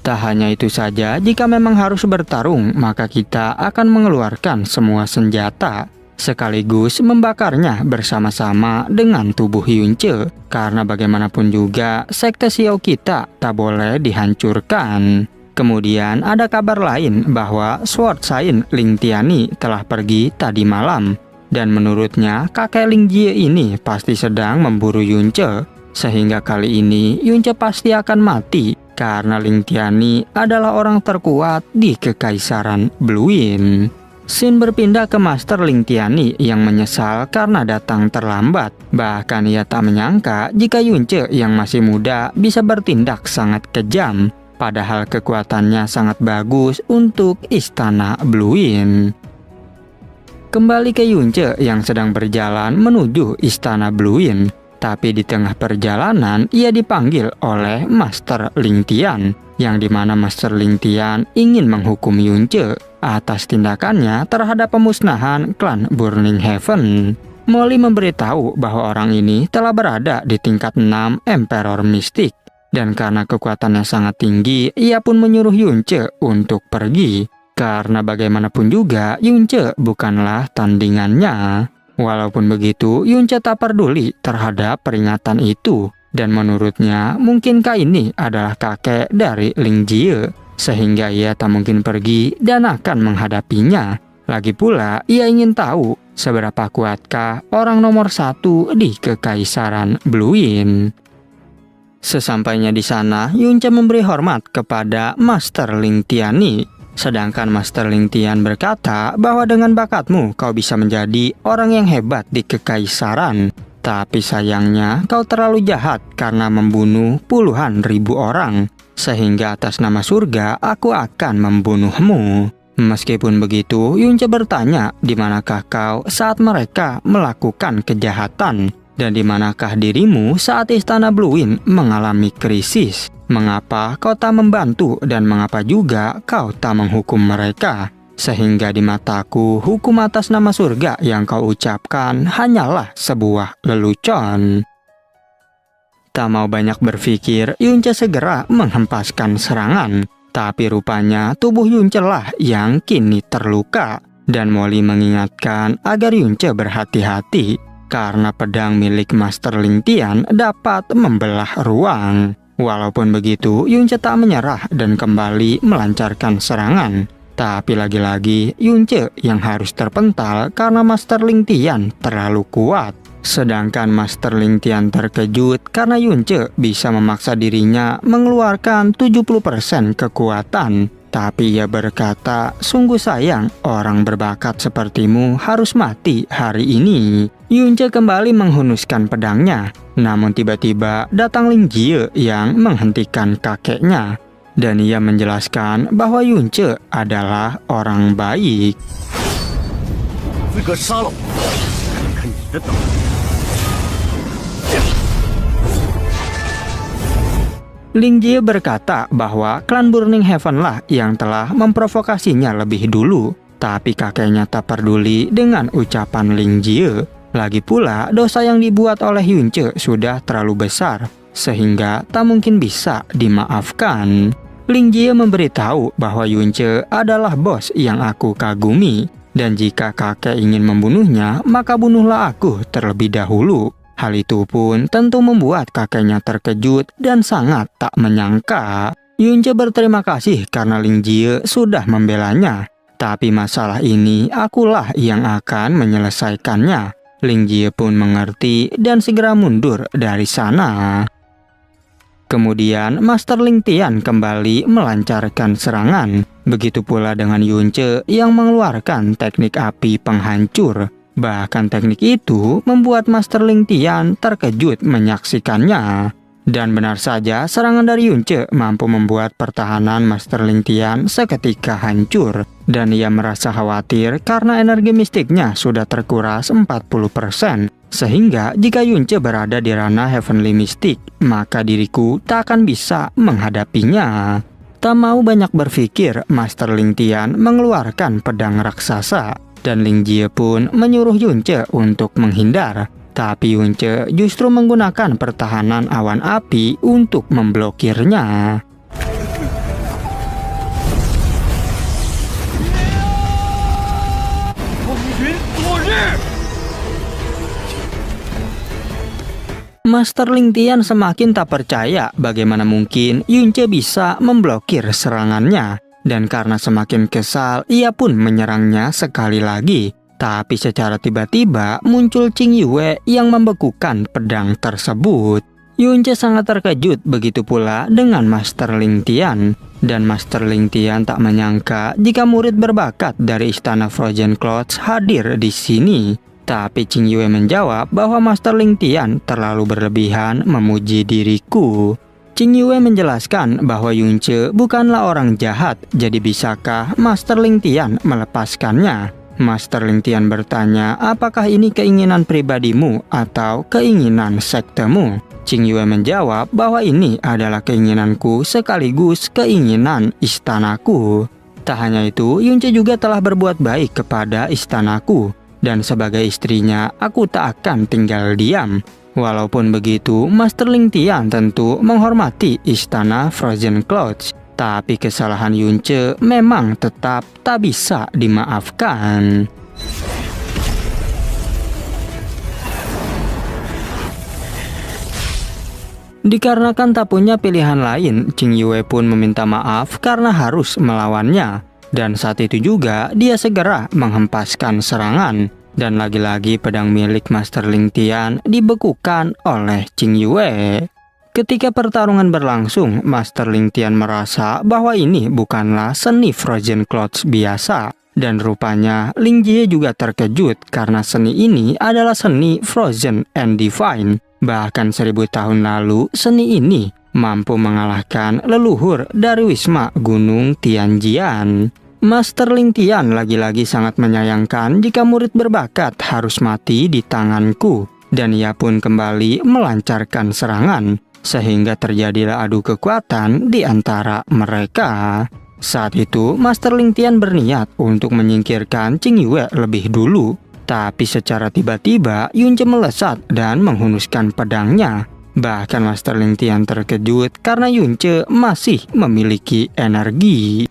Tak hanya itu saja, jika memang harus bertarung, maka kita akan mengeluarkan semua senjata, sekaligus membakarnya bersama-sama dengan tubuh Yunce. Karena bagaimanapun juga, Sekte Xiao kita tak boleh dihancurkan. Kemudian ada kabar lain bahwa Sword Sign Ling Tiani telah pergi tadi malam. Dan menurutnya kakek Ling Jie ini pasti sedang memburu Yunce. Sehingga kali ini Yunce pasti akan mati. Karena Ling Tiani adalah orang terkuat di Kekaisaran Bluewind. Xin berpindah ke Master Ling Tiani yang menyesal karena datang terlambat. Bahkan ia tak menyangka jika Yunce yang masih muda bisa bertindak sangat kejam. Padahal kekuatannya sangat bagus untuk Istana Bluewind. Kembali ke Yunce yang sedang berjalan menuju Istana Bluewind. Tapi di tengah perjalanan ia dipanggil oleh Master Ling Tian, yang dimana Master Ling Tian ingin menghukum Yunce atas tindakannya terhadap pemusnahan klan Burning Heaven. Molly memberitahu bahwa orang ini telah berada di tingkat 6 Emperor Mystic. Dan karena kekuatannya sangat tinggi, ia pun menyuruh Yunce untuk pergi. Karena bagaimanapun juga, Yunce bukanlah tandingannya. Walaupun begitu, Yunce tak peduli terhadap peringatan itu. Dan menurutnya, mungkinkah ini adalah kakek dari Ling Jie, sehingga ia tak mungkin pergi dan akan menghadapinya. Lagi pula, ia ingin tahu seberapa kuatkah orang nomor 1 di Kekaisaran Bluewind. Sesampainya di sana, Yunce memberi hormat kepada Master Ling Tiani. Sedangkan Master Ling Tian berkata bahwa dengan bakatmu kau bisa menjadi orang yang hebat di Kekaisaran. Tapi sayangnya kau terlalu jahat karena membunuh puluhan ribu orang. Sehingga atas nama surga aku akan membunuhmu. Meskipun begitu, Yunce bertanya di manakah kau saat mereka melakukan kejahatan. Dan di manakah dirimu saat Istana Bluewind mengalami krisis? Mengapa kau tak membantu dan mengapa juga kau tak menghukum mereka? Sehingga di mataku hukum atas nama surga yang kau ucapkan hanyalah sebuah lelucon. Tak mau banyak berpikir, Yunce segera menghempaskan serangan. Tapi rupanya tubuh Yunce lah yang kini terluka. Dan Molly mengingatkan agar Yunce berhati-hati. Karena pedang milik Master Ling Tian dapat membelah ruang. Walaupun begitu, Yunce tak menyerah dan kembali melancarkan serangan. Tapi lagi-lagi, Yunce yang harus terpental karena Master Ling Tian terlalu kuat. Sedangkan Master Ling Tian terkejut karena Yunce bisa memaksa dirinya mengeluarkan 70% kekuatan. Tapi ia berkata, sungguh sayang orang berbakat sepertimu harus mati hari ini. Yunce kembali menghunuskan pedangnya. Namun tiba-tiba datang Ling Jie yang menghentikan kakeknya. Dan ia menjelaskan bahwa Yunce adalah orang baik. Ling Jie berkata bahwa klan Burning Heaven lah yang telah memprovokasinya lebih dulu. Tapi kakeknya tak peduli dengan ucapan Ling Jie. Lagi pula, dosa yang dibuat oleh Yunce sudah terlalu besar, sehingga tak mungkin bisa dimaafkan. Ling Jie memberitahu bahwa Yunce adalah bos yang aku kagumi. Dan jika kakek ingin membunuhnya, maka bunuhlah aku terlebih dahulu. Hal itu pun tentu membuat kakeknya terkejut dan sangat tak menyangka. Yunce berterima kasih karena Ling Jie sudah membelanya. Tapi masalah ini akulah yang akan menyelesaikannya. Ling Jie pun mengerti dan segera mundur dari sana. Kemudian Master Ling Tian kembali melancarkan serangan. Begitu pula dengan Yunce yang mengeluarkan teknik api penghancur. Bahkan teknik itu membuat Master Ling Tian terkejut menyaksikannya. Dan benar saja serangan dari Yunce mampu membuat pertahanan Master Ling Tian seketika hancur. Dan ia merasa khawatir karena energi mistiknya sudah terkuras 40%. Sehingga jika Yunce berada di ranah Heavenly Mystic, maka diriku tak akan bisa menghadapinya. Tak mau banyak berpikir, Master Ling Tian mengeluarkan pedang raksasa. Dan Ling Jie pun menyuruh Yunce untuk menghindar. Tapi Yunce justru menggunakan pertahanan awan api untuk memblokirnya. Master Ling Tian semakin tak percaya bagaimana mungkin Yunce bisa memblokir serangannya. Dan karena semakin kesal, ia pun menyerangnya sekali lagi. Tapi secara tiba-tiba muncul Qing Yue yang membekukan pedang tersebut. Yunce sangat terkejut, begitu pula dengan Master Ling Tian. Dan Master Ling Tian tak menyangka jika murid berbakat dari Istana Frozen Clouds hadir di sini. Tapi Qing Yue menjawab bahwa Master Ling Tian terlalu berlebihan memuji diriku. Qing Yue menjelaskan bahwa Yunce bukanlah orang jahat, jadi bisakah Master Ling Tian melepaskannya? Master Ling Tian bertanya, apakah ini keinginan pribadimu atau keinginan sektemu? Qing Yue menjawab bahwa ini adalah keinginanku sekaligus keinginan istanaku. Tak hanya itu, Yunce juga telah berbuat baik kepada istanaku. Dan sebagai istrinya, aku tak akan tinggal diam. Walaupun begitu, Master Ling Tian tentu menghormati Istana Frozen Clouds. Tapi kesalahan Yunce memang tetap tak bisa dimaafkan. Dikarenakan tak punya pilihan lain, Qing Yue pun meminta maaf karena harus melawannya. Dan saat itu juga dia segera menghempaskan serangan. Dan lagi-lagi pedang milik Master Ling Tian dibekukan oleh Qing Yue. Ketika pertarungan berlangsung, Master Ling Tian merasa bahwa ini bukanlah seni Frozen Clouds biasa. Dan rupanya Ling Jie juga terkejut karena seni ini adalah seni Frozen and Divine. Bahkan 1000 tahun lalu, seni ini mampu mengalahkan leluhur dari Wisma Gunung Tianjian. Master Ling Tian lagi-lagi sangat menyayangkan jika murid berbakat harus mati di tanganku. Dan ia pun kembali melancarkan serangan, sehingga terjadilah adu kekuatan di antara mereka. Saat itu, Master Ling Tian berniat untuk menyingkirkan Qing Yue lebih dulu. Tapi secara tiba-tiba, Yunce melesat dan menghunuskan pedangnya. Bahkan Master Ling Tian terkejut karena Yunce masih memiliki energi.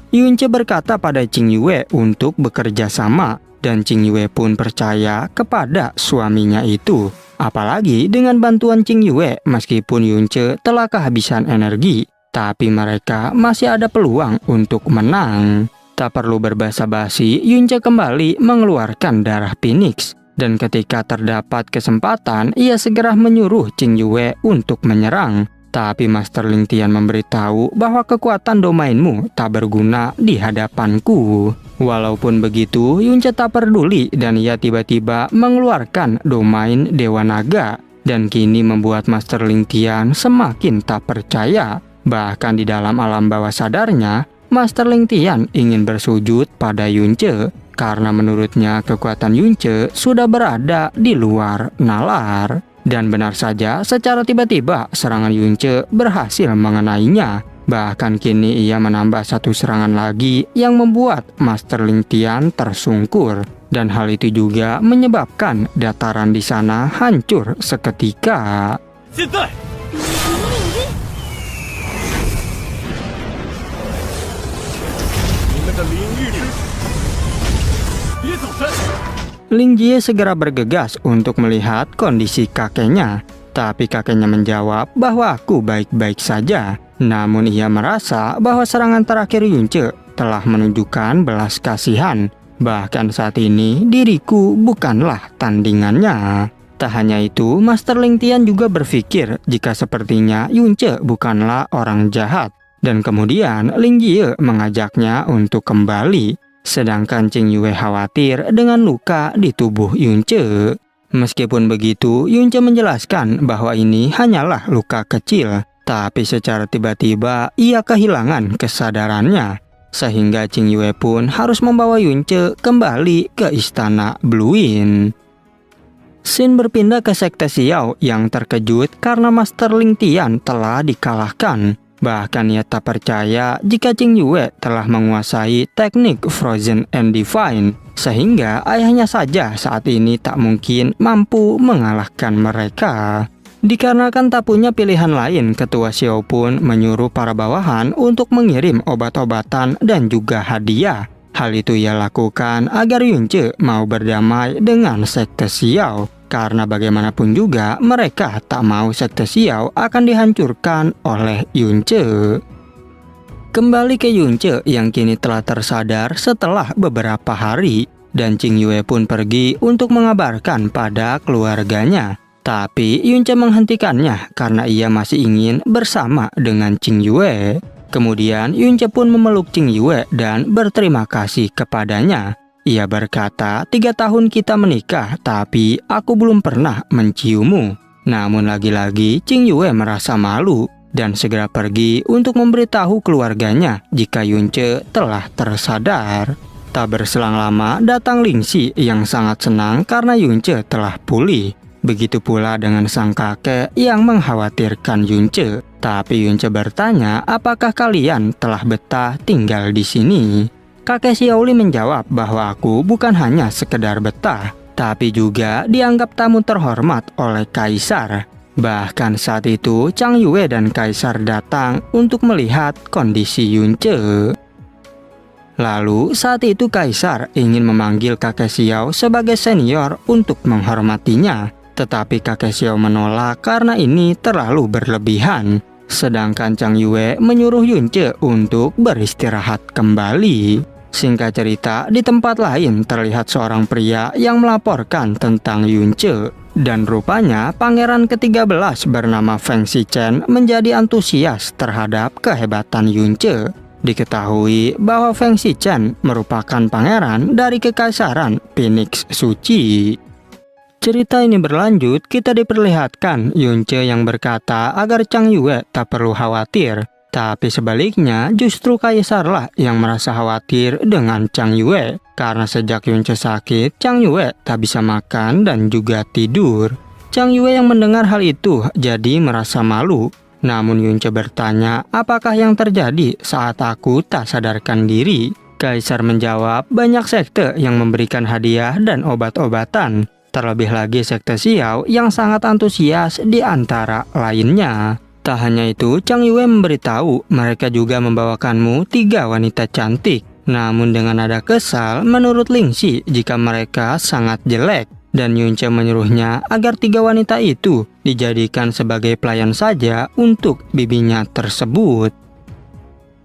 Yunce berkata pada Qing Yue untuk bekerja sama, dan Qing Yue pun percaya kepada suaminya itu. Apalagi dengan bantuan Qing Yue, meskipun Yunce telah kehabisan energi, tapi mereka masih ada peluang untuk menang. Tak perlu berbasa-basi, Yunce kembali mengeluarkan darah Phoenix. Dan ketika terdapat kesempatan, ia segera menyuruh Qing Yue untuk menyerang. Tapi Master Ling Tian memberitahu bahwa kekuatan domainmu tak berguna di hadapanku. Walaupun begitu, Yunce tak peduli dan ia tiba-tiba mengeluarkan domain Dewa Naga. Dan kini membuat Master Ling Tian semakin tak percaya. Bahkan di dalam alam bawah sadarnya, Master Ling Tian ingin bersujud pada Yunce. Karena menurutnya kekuatan Yunce sudah berada di luar nalar. Dan benar saja, secara tiba-tiba serangan Yunce berhasil mengenainya. Bahkan kini ia menambah satu serangan lagi yang membuat Master Ling Tian tersungkur. Dan hal itu juga menyebabkan dataran di sana hancur seketika. Ling Jie segera bergegas untuk melihat kondisi kakeknya. Tapi kakeknya menjawab bahwa aku baik-baik saja. Namun ia merasa bahwa serangan terakhir Yunce telah menunjukkan belas kasihan. Bahkan saat ini diriku bukanlah tandingannya. Tak hanya itu, Master Ling Tian juga berpikir jika sepertinya Yunce bukanlah orang jahat. Dan kemudian Ling Jie mengajaknya untuk kembali. Sedangkan Qing Yue khawatir dengan luka di tubuh Yunce. Meskipun begitu, Yunce menjelaskan bahwa ini hanyalah luka kecil. Tapi secara tiba-tiba ia kehilangan kesadarannya. Sehingga Qing Yue pun harus membawa Yunce kembali ke istana Bluein. Xin berpindah ke Sekte Xiao yang terkejut karena Master Ling Tian telah dikalahkan. Bahkan ia tak percaya jika Qing Yue telah menguasai teknik Frozen and Divine, sehingga ayahnya saja saat ini tak mungkin mampu mengalahkan mereka. Dikarenakan tak punya pilihan lain, Ketua Xiao pun menyuruh para bawahan untuk mengirim obat-obatan dan juga hadiah. Hal itu ia lakukan agar Yunce mau berdamai dengan Sekte Xiao. Karena bagaimanapun juga mereka tak mau Sekte Xiao akan dihancurkan oleh Yunce. Kembali ke Yunce yang kini telah tersadar setelah beberapa hari, dan Qing Yue pun pergi untuk mengabarkan pada keluarganya. Tapi Yunce menghentikannya karena ia masih ingin bersama dengan Qing Yue. Kemudian Yunce pun memeluk Qing Yue dan berterima kasih kepadanya. Ia berkata, 3 tahun kita menikah, tapi aku belum pernah menciummu. Namun lagi-lagi Qing Yue merasa malu dan segera pergi untuk memberitahu keluarganya jika Yunce telah tersadar. Tak berselang lama datang Lingxi yang sangat senang karena Yunce telah pulih. Begitu pula dengan sang kakek yang mengkhawatirkan Yunce. Tapi Yunce bertanya, apakah kalian telah betah tinggal di sini? Kakek Xiaoli menjawab bahwa aku bukan hanya sekedar betah, tapi juga dianggap tamu terhormat oleh kaisar. Bahkan saat itu Chang Yue dan kaisar datang untuk melihat kondisi Yunce. Lalu saat itu kaisar ingin memanggil kakek Xiao sebagai senior untuk menghormatinya. Tetapi kakek Xiao menolak karena ini terlalu berlebihan. Sedangkan Chang Yue menyuruh Yunce untuk beristirahat kembali. Singkat cerita, di tempat lain terlihat seorang pria yang melaporkan tentang Yunce. Dan rupanya pangeran ke-13 bernama Feng Xichen menjadi antusias terhadap kehebatan Yunce. Diketahui bahwa Feng Xichen merupakan pangeran dari kekaisaran Phoenix Suci. Cerita ini berlanjut, kita diperlihatkan Yunce yang berkata agar Chang Yue tak perlu khawatir. Tapi sebaliknya justru kaisarlah yang merasa khawatir dengan Chang Yue. Karena sejak Yunce sakit, Chang Yue tak bisa makan dan juga tidur. Chang Yue yang mendengar hal itu jadi merasa malu. Namun Yunce bertanya, apakah yang terjadi saat aku tak sadarkan diri? Kaisar menjawab, banyak sekte yang memberikan hadiah dan obat-obatan. Terlebih lagi sekte Xiao yang sangat antusias di antara lainnya. Tak hanya itu, Chang Yue memberitahu mereka juga membawakanmu 3 wanita cantik. Namun dengan nada kesal, menurut Lingxi jika mereka sangat jelek. Dan Yunce menyuruhnya agar 3 wanita itu dijadikan sebagai pelayan saja untuk bibinya tersebut.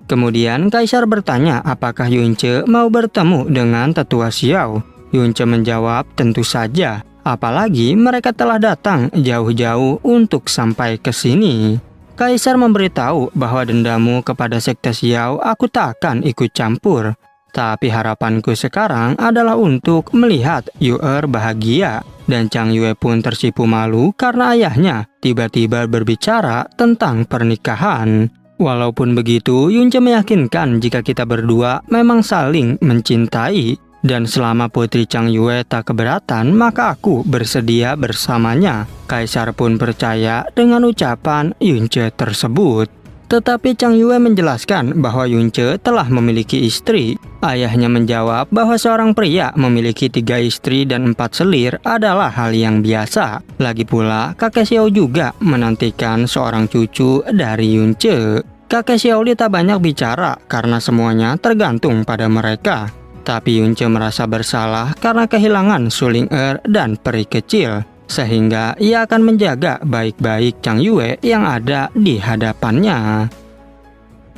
Kemudian kaisar bertanya apakah Yunce mau bertemu dengan tetua Xiao. Yunce menjawab tentu saja. Apalagi mereka telah datang jauh-jauh untuk sampai ke sini. Kaisar memberitahu bahwa dendamu kepada sekte Xiao aku tak akan ikut campur. Tapi harapanku sekarang adalah untuk melihat Yue bahagia. Dan Chang Yue pun tersipu malu karena ayahnya tiba-tiba berbicara tentang pernikahan. Walaupun begitu, Yunce meyakinkan jika kita berdua memang saling mencintai. Dan selama putri Chang Yue tak keberatan, maka aku bersedia bersamanya. Kaisar pun percaya dengan ucapan Yunce tersebut. Tetapi Chang Yue menjelaskan bahwa Yunce telah memiliki istri. Ayahnya menjawab bahwa seorang pria memiliki 3 istri dan 4 selir adalah hal yang biasa. Lagi pula, kakek Xiao juga menantikan seorang cucu dari Yunce. Kakek Xiaoli tak banyak bicara karena semuanya tergantung pada mereka. Tapi Yunce merasa bersalah karena kehilangan Suling dan peri kecil. Sehingga ia akan menjaga baik-baik Chang Yue yang ada di hadapannya.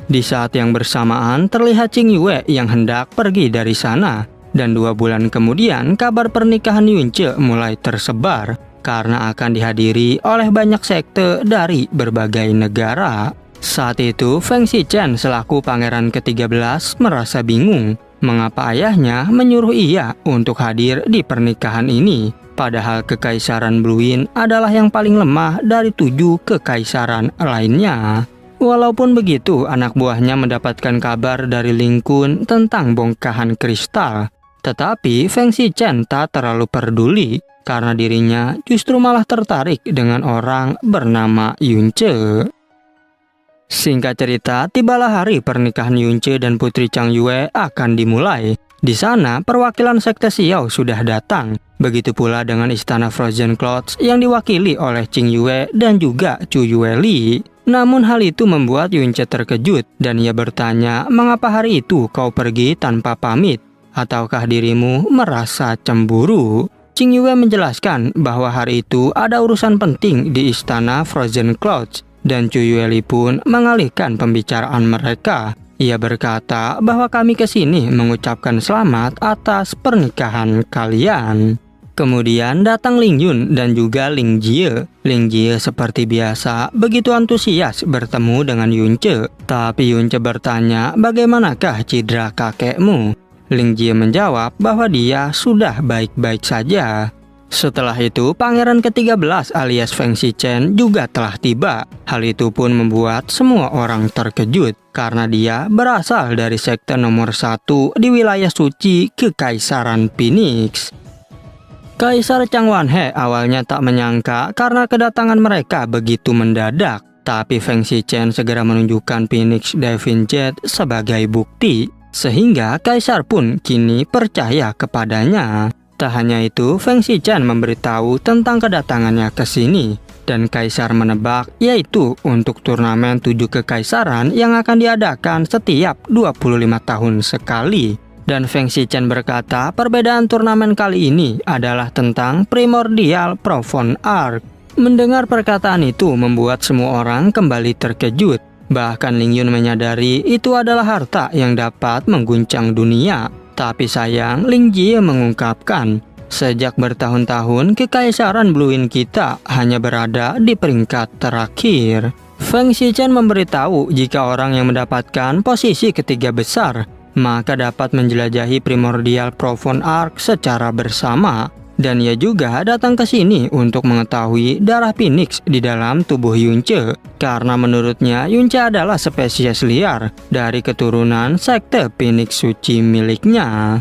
Di saat yang bersamaan terlihat Qing Yue yang hendak pergi dari sana. Dan 2 bulan kemudian kabar pernikahan Yunce mulai tersebar. Karena akan dihadiri oleh banyak sekte dari berbagai negara. Saat itu Feng Xichen selaku pangeran ke-13 merasa bingung. Mengapa ayahnya menyuruh ia untuk hadir di pernikahan ini? Padahal kekaisaran Bluin adalah yang paling lemah dari 7 kekaisaran lainnya. Walaupun begitu, anak buahnya mendapatkan kabar dari Ling Kun tentang bongkahan kristal. Tetapi Feng Xichen tak terlalu peduli karena dirinya justru malah tertarik dengan orang bernama Yunce. Singkat cerita, tibalah hari pernikahan Yunce dan putri Chang Yue akan dimulai. Di sana, perwakilan sekte Xiao sudah datang. Begitu pula dengan istana Frozen Clouds yang diwakili oleh Qing Yue dan juga Chu Yueli. Namun hal itu membuat Yunce terkejut dan ia bertanya, mengapa hari itu kau pergi tanpa pamit? Ataukah dirimu merasa cemburu? Qing Yue menjelaskan bahwa hari itu ada urusan penting di istana Frozen Clouds. Dan Chu Yueli pun mengalihkan pembicaraan mereka. Ia berkata bahwa kami kesini mengucapkan selamat atas pernikahan kalian. Kemudian datang Ling Yun dan juga Ling Jie. Ling Jie seperti biasa begitu antusias bertemu dengan Yunce. Tapi Yunce bertanya bagaimanakah cedera kakekmu. Ling Jie menjawab bahwa dia sudah baik-baik saja. Setelah itu, pangeran ke-13 alias Feng Xichen juga telah tiba. Hal itu pun membuat semua orang terkejut karena dia berasal dari sekte nomor 1 di wilayah suci Kekaisaran Phoenix. Kaisar Chang Wanhe awalnya tak menyangka karena kedatangan mereka begitu mendadak. Tapi Feng Xichen segera menunjukkan Phoenix Diving Jet sebagai bukti, sehingga Kaisar pun kini percaya kepadanya. Tak hanya itu, Feng Xichen memberitahu tentang kedatangannya ke sini, dan Kaisar menebak yaitu untuk turnamen 7 kekaisaran yang akan diadakan setiap 25 tahun sekali. Dan Feng Xichen berkata perbedaan turnamen kali ini adalah tentang Primordial Profound Arc. Mendengar perkataan itu membuat semua orang kembali terkejut. Bahkan Ling Yun menyadari itu adalah harta yang dapat mengguncang dunia. Tapi sayang, Ling Jie mengungkapkan, sejak bertahun-tahun kekaisaran Bluewind kita hanya berada di peringkat terakhir. Feng Xichen memberitahu jika orang yang mendapatkan posisi ketiga besar, maka dapat menjelajahi Primordial Profound Arc secara bersama. Dan ia juga datang ke sini untuk mengetahui darah Phoenix di dalam tubuh Yunce, karena menurutnya Yunce adalah spesies liar dari keturunan sekte Phoenix suci miliknya.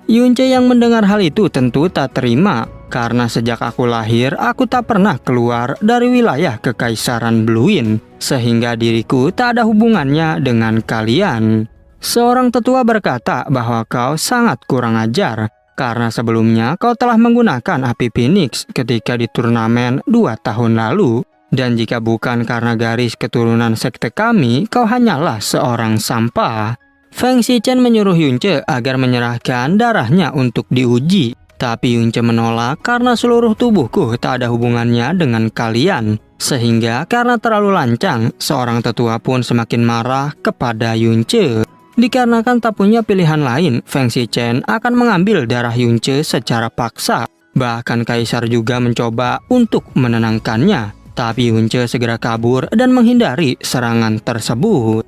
Yunce yang mendengar hal itu tentu tak terima, karena sejak aku lahir aku tak pernah keluar dari wilayah Kekaisaran Bluewind, sehingga diriku tak ada hubungannya dengan kalian. Seorang tetua berkata bahwa kau sangat kurang ajar, karena sebelumnya kau telah menggunakan api Phoenix ketika di turnamen 2 tahun lalu. Dan jika bukan karena garis keturunan sekte kami, kau hanyalah seorang sampah. Feng Xichen menyuruh Yunce agar menyerahkan darahnya untuk diuji. Tapi Yunce menolak karena seluruh tubuhku tak ada hubungannya dengan kalian. Sehingga karena terlalu lancang, seorang tetua pun semakin marah kepada Yunce. Dikarenakan tak punya pilihan lain, Feng Xichen akan mengambil darah Yunce secara paksa. Bahkan Kaisar juga mencoba untuk menenangkannya. Tapi Yunce segera kabur dan menghindari serangan tersebut.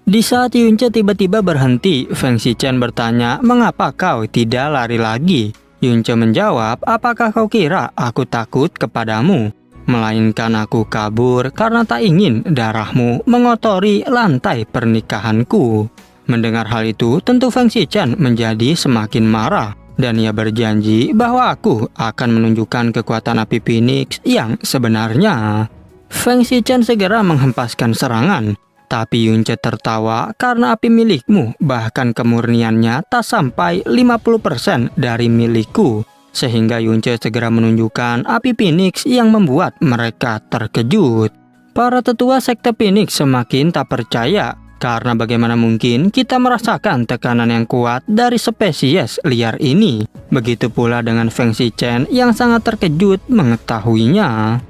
Di saat Yunce tiba-tiba berhenti, Feng Xichen bertanya, "Mengapa kau tidak lari lagi?" Yunce menjawab, "Apakah kau kira aku takut kepadamu? Melainkan aku kabur karena tak ingin darahmu mengotori lantai pernikahanku." Mendengar hal itu, tentu Feng Xichen menjadi semakin marah, dan ia berjanji bahwa aku akan menunjukkan kekuatan api Phoenix yang sebenarnya. Feng Xichen segera menghempaskan serangan, tapi Yunce tertawa karena api milikmu bahkan kemurniannya tak sampai 50% dari milikku. Sehingga Yunce segera menunjukkan api Phoenix yang membuat mereka terkejut. Para tetua sekte Phoenix semakin tak percaya, karena bagaimana mungkin kita merasakan tekanan yang kuat dari spesies liar ini. Begitu pula dengan Feng Xichen yang sangat terkejut mengetahuinya.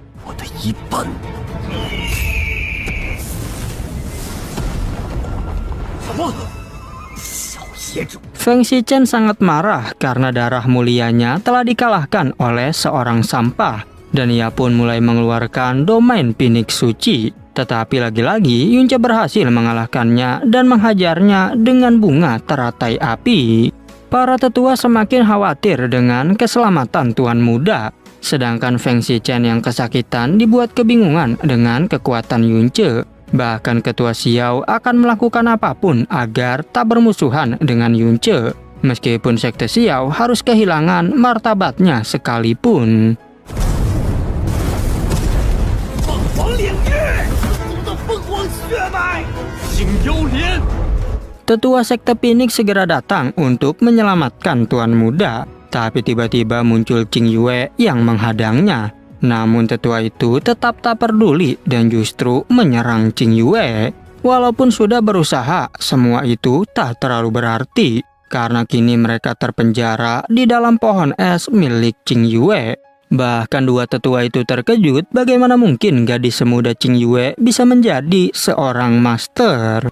Feng Xichen sangat marah karena darah mulianya telah dikalahkan oleh seorang sampah, dan ia pun mulai mengeluarkan domain Phoenix suci. Tetapi lagi-lagi Yunce berhasil mengalahkannya dan menghajarnya dengan bunga teratai api. Para tetua semakin khawatir dengan keselamatan tuan muda, sedangkan Feng Xichen yang kesakitan dibuat kebingungan dengan kekuatan Yunce. Bahkan ketua Xiao akan melakukan apapun agar tak bermusuhan dengan Yunce, meskipun sekte Xiao harus kehilangan martabatnya sekalipun. Tetua sekte Phoenix segera datang untuk menyelamatkan tuan muda, tapi tiba-tiba muncul Qing Yue yang menghadangnya. Namun tetua itu tetap tak peduli dan justru menyerang Qing Yue. Walaupun sudah berusaha, semua itu tak terlalu berarti, karena kini mereka terpenjara di dalam pohon es milik Qing Yue. Bahkan dua tetua itu terkejut bagaimana mungkin gadis semuda Qing Yue bisa menjadi seorang master.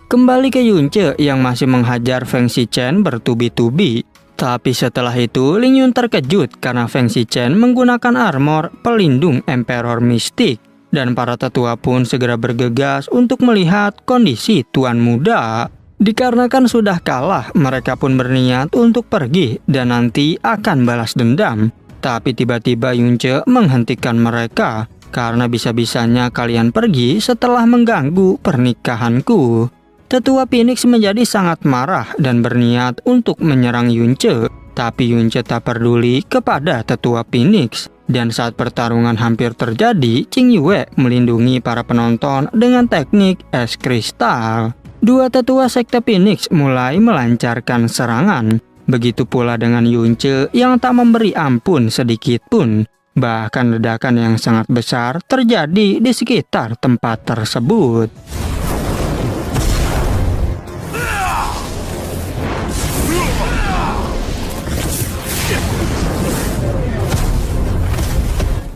Kembali ke Yunce yang masih menghajar Feng Shichen bertubi-tubi. Tapi setelah itu Ling Yun terkejut karena Feng Shichen menggunakan armor pelindung Emperor Mistik. Dan para tetua pun segera bergegas untuk melihat kondisi tuan muda. Dikarenakan sudah kalah, mereka pun berniat untuk pergi dan nanti akan balas dendam. Tapi tiba-tiba Yunce menghentikan mereka. Karena bisa-bisanya kalian pergi setelah mengganggu pernikahanku. Tetua Phoenix menjadi sangat marah dan berniat untuk menyerang Yunce. Tapi Yunce tak peduli kepada tetua Phoenix. Dan saat pertarungan hampir terjadi, Qing Yue melindungi para penonton dengan teknik es kristal. Dua tetua sekte Phoenix mulai melancarkan serangan. Begitu pula dengan Yunce yang tak memberi ampun sedikit pun. Bahkan ledakan yang sangat besar terjadi di sekitar tempat tersebut.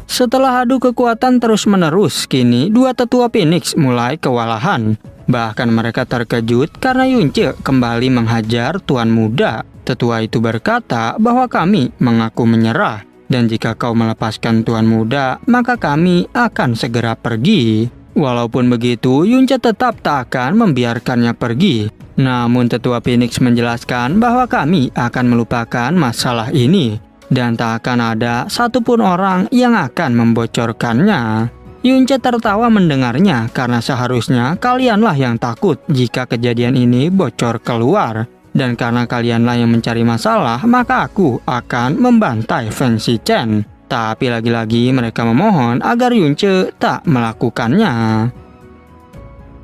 Setelah adu kekuatan terus-menerus, kini dua tetua Phoenix mulai kewalahan. Bahkan mereka terkejut karena Yunce kembali menghajar tuan muda. Tetua itu berkata bahwa kami mengaku menyerah. Dan jika kau melepaskan tuan muda, maka kami akan segera pergi. Walaupun begitu, Yunce tetap tak akan membiarkannya pergi. Namun tetua Phoenix menjelaskan bahwa kami akan melupakan masalah ini. Dan tak akan ada satupun orang yang akan membocorkannya. Yunce tertawa mendengarnya karena seharusnya kalianlah yang takut jika kejadian ini bocor keluar. Dan karena kalianlah yang mencari masalah, maka aku akan membantai Feng Shichen. Tapi lagi-lagi mereka memohon agar Yunce tak melakukannya.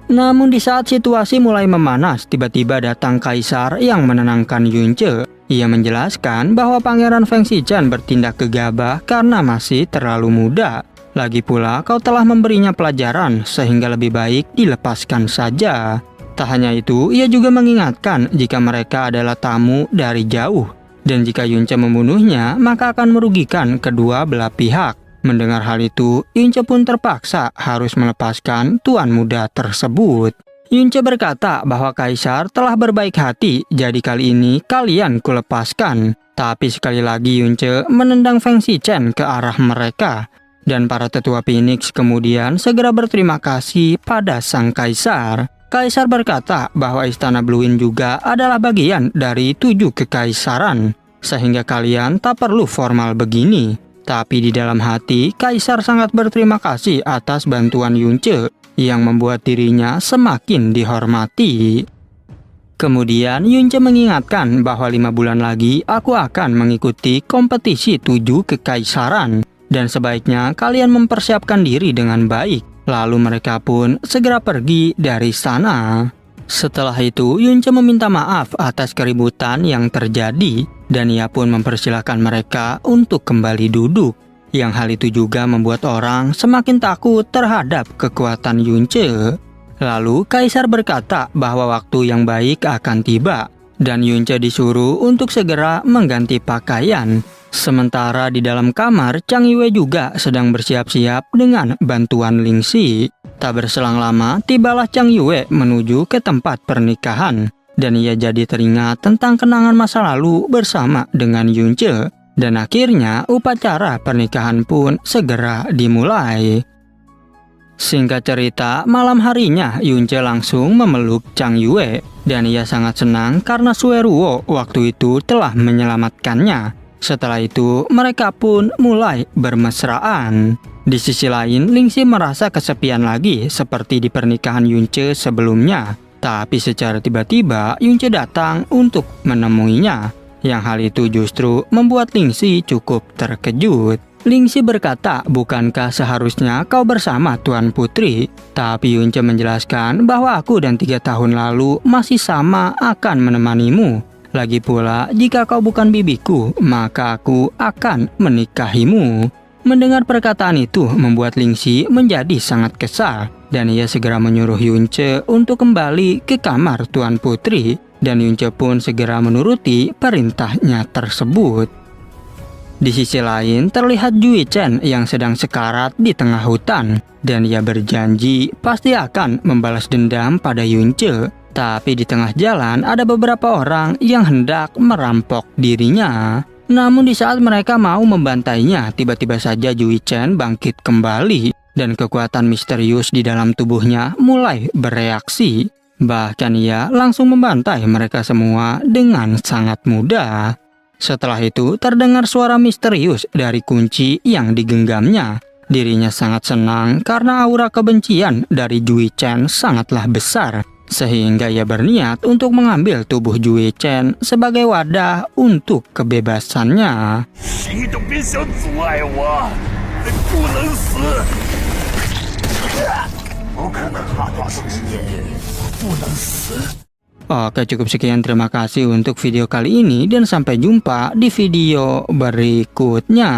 Namun di saat situasi mulai memanas, tiba-tiba datang kaisar yang menenangkan Yunce. Ia menjelaskan bahwa Pangeran Feng Shichen bertindak gegabah karena masih terlalu muda. Lagi pula kau telah memberinya pelajaran sehingga lebih baik dilepaskan saja. Tak hanya itu, ia juga mengingatkan jika mereka adalah tamu dari jauh. Dan jika Yunce membunuhnya, maka akan merugikan kedua belah pihak. Mendengar hal itu, Yunce pun terpaksa harus melepaskan tuan muda tersebut. Yunce berkata bahwa kaisar telah berbaik hati, jadi kali ini kalian kulepaskan. Tapi sekali lagi Yunce menendang Feng Shichen ke arah mereka. Dan para tetua Phoenix kemudian segera berterima kasih pada sang kaisar. Kaisar berkata bahwa istana Bluin juga adalah bagian dari 7 kekaisaran. Sehingga kalian tak perlu formal begini. Tapi di dalam hati, kaisar sangat berterima kasih atas bantuan Yunce yang membuat dirinya semakin dihormati. Kemudian Yunce mengingatkan bahwa 5 bulan lagi aku akan mengikuti kompetisi 7 kekaisaran. Dan sebaiknya kalian mempersiapkan diri dengan baik. Lalu mereka pun segera pergi dari sana. Setelah itu Yunce meminta maaf atas keributan yang terjadi. Dan ia pun mempersilahkan mereka untuk kembali duduk. Yang hal itu juga membuat orang semakin takut terhadap kekuatan Yunce. Lalu kaisar berkata bahwa waktu yang baik akan tiba. Dan Yunce disuruh untuk segera mengganti pakaian. Sementara di dalam kamar, Chang Yue juga sedang bersiap-siap dengan bantuan Ling Xi. Tak berselang lama, tibalah Chang Yue menuju ke tempat pernikahan. Dan ia jadi teringat tentang kenangan masa lalu bersama dengan Yunce. Dan akhirnya upacara pernikahan pun segera dimulai. Singkat cerita, malam harinya Yunce langsung memeluk Chang Yue. Dan ia sangat senang karena Sue Ruo waktu itu telah menyelamatkannya. Setelah itu, mereka pun mulai bermesraan. Di sisi lain, Ling Xi merasa kesepian lagi seperti di pernikahan Yunce sebelumnya. Tapi secara tiba-tiba, Yunce datang untuk menemuinya. Yang hal itu justru membuat Ling Xi cukup terkejut. Ling Xi berkata, bukankah seharusnya kau bersama Tuan Putri? Tapi Yunce menjelaskan bahwa aku dan 3 tahun lalu masih sama akan menemanimu. Lagi pula, jika kau bukan bibiku, maka aku akan menikahimu. Mendengar perkataan itu membuat Ling Xi menjadi sangat kesal. Dan ia segera menyuruh Yunce untuk kembali ke kamar Tuan Putri. dan Yunce pun segera menuruti perintahnya tersebut. Di sisi lain, terlihat Jui Chen yang sedang sekarat di tengah hutan, dan ia berjanji pasti akan membalas dendam pada Yunce. Tapi di tengah jalan ada beberapa orang yang hendak merampok dirinya. Namun di saat mereka mau membantainya, tiba-tiba saja Jui Chen bangkit kembali dan kekuatan misterius di dalam tubuhnya mulai bereaksi. Bahkan ia langsung membantai mereka semua dengan sangat mudah. Setelah itu terdengar suara misterius dari kunci yang digenggamnya. Dirinya sangat senang karena aura kebencian dari Jui Chen sangatlah besar, sehingga ia berniat untuk mengambil tubuh Jui Chen sebagai wadah untuk kebebasannya. Oke, cukup sekian, terima kasih untuk video kali ini dan sampai jumpa di video berikutnya.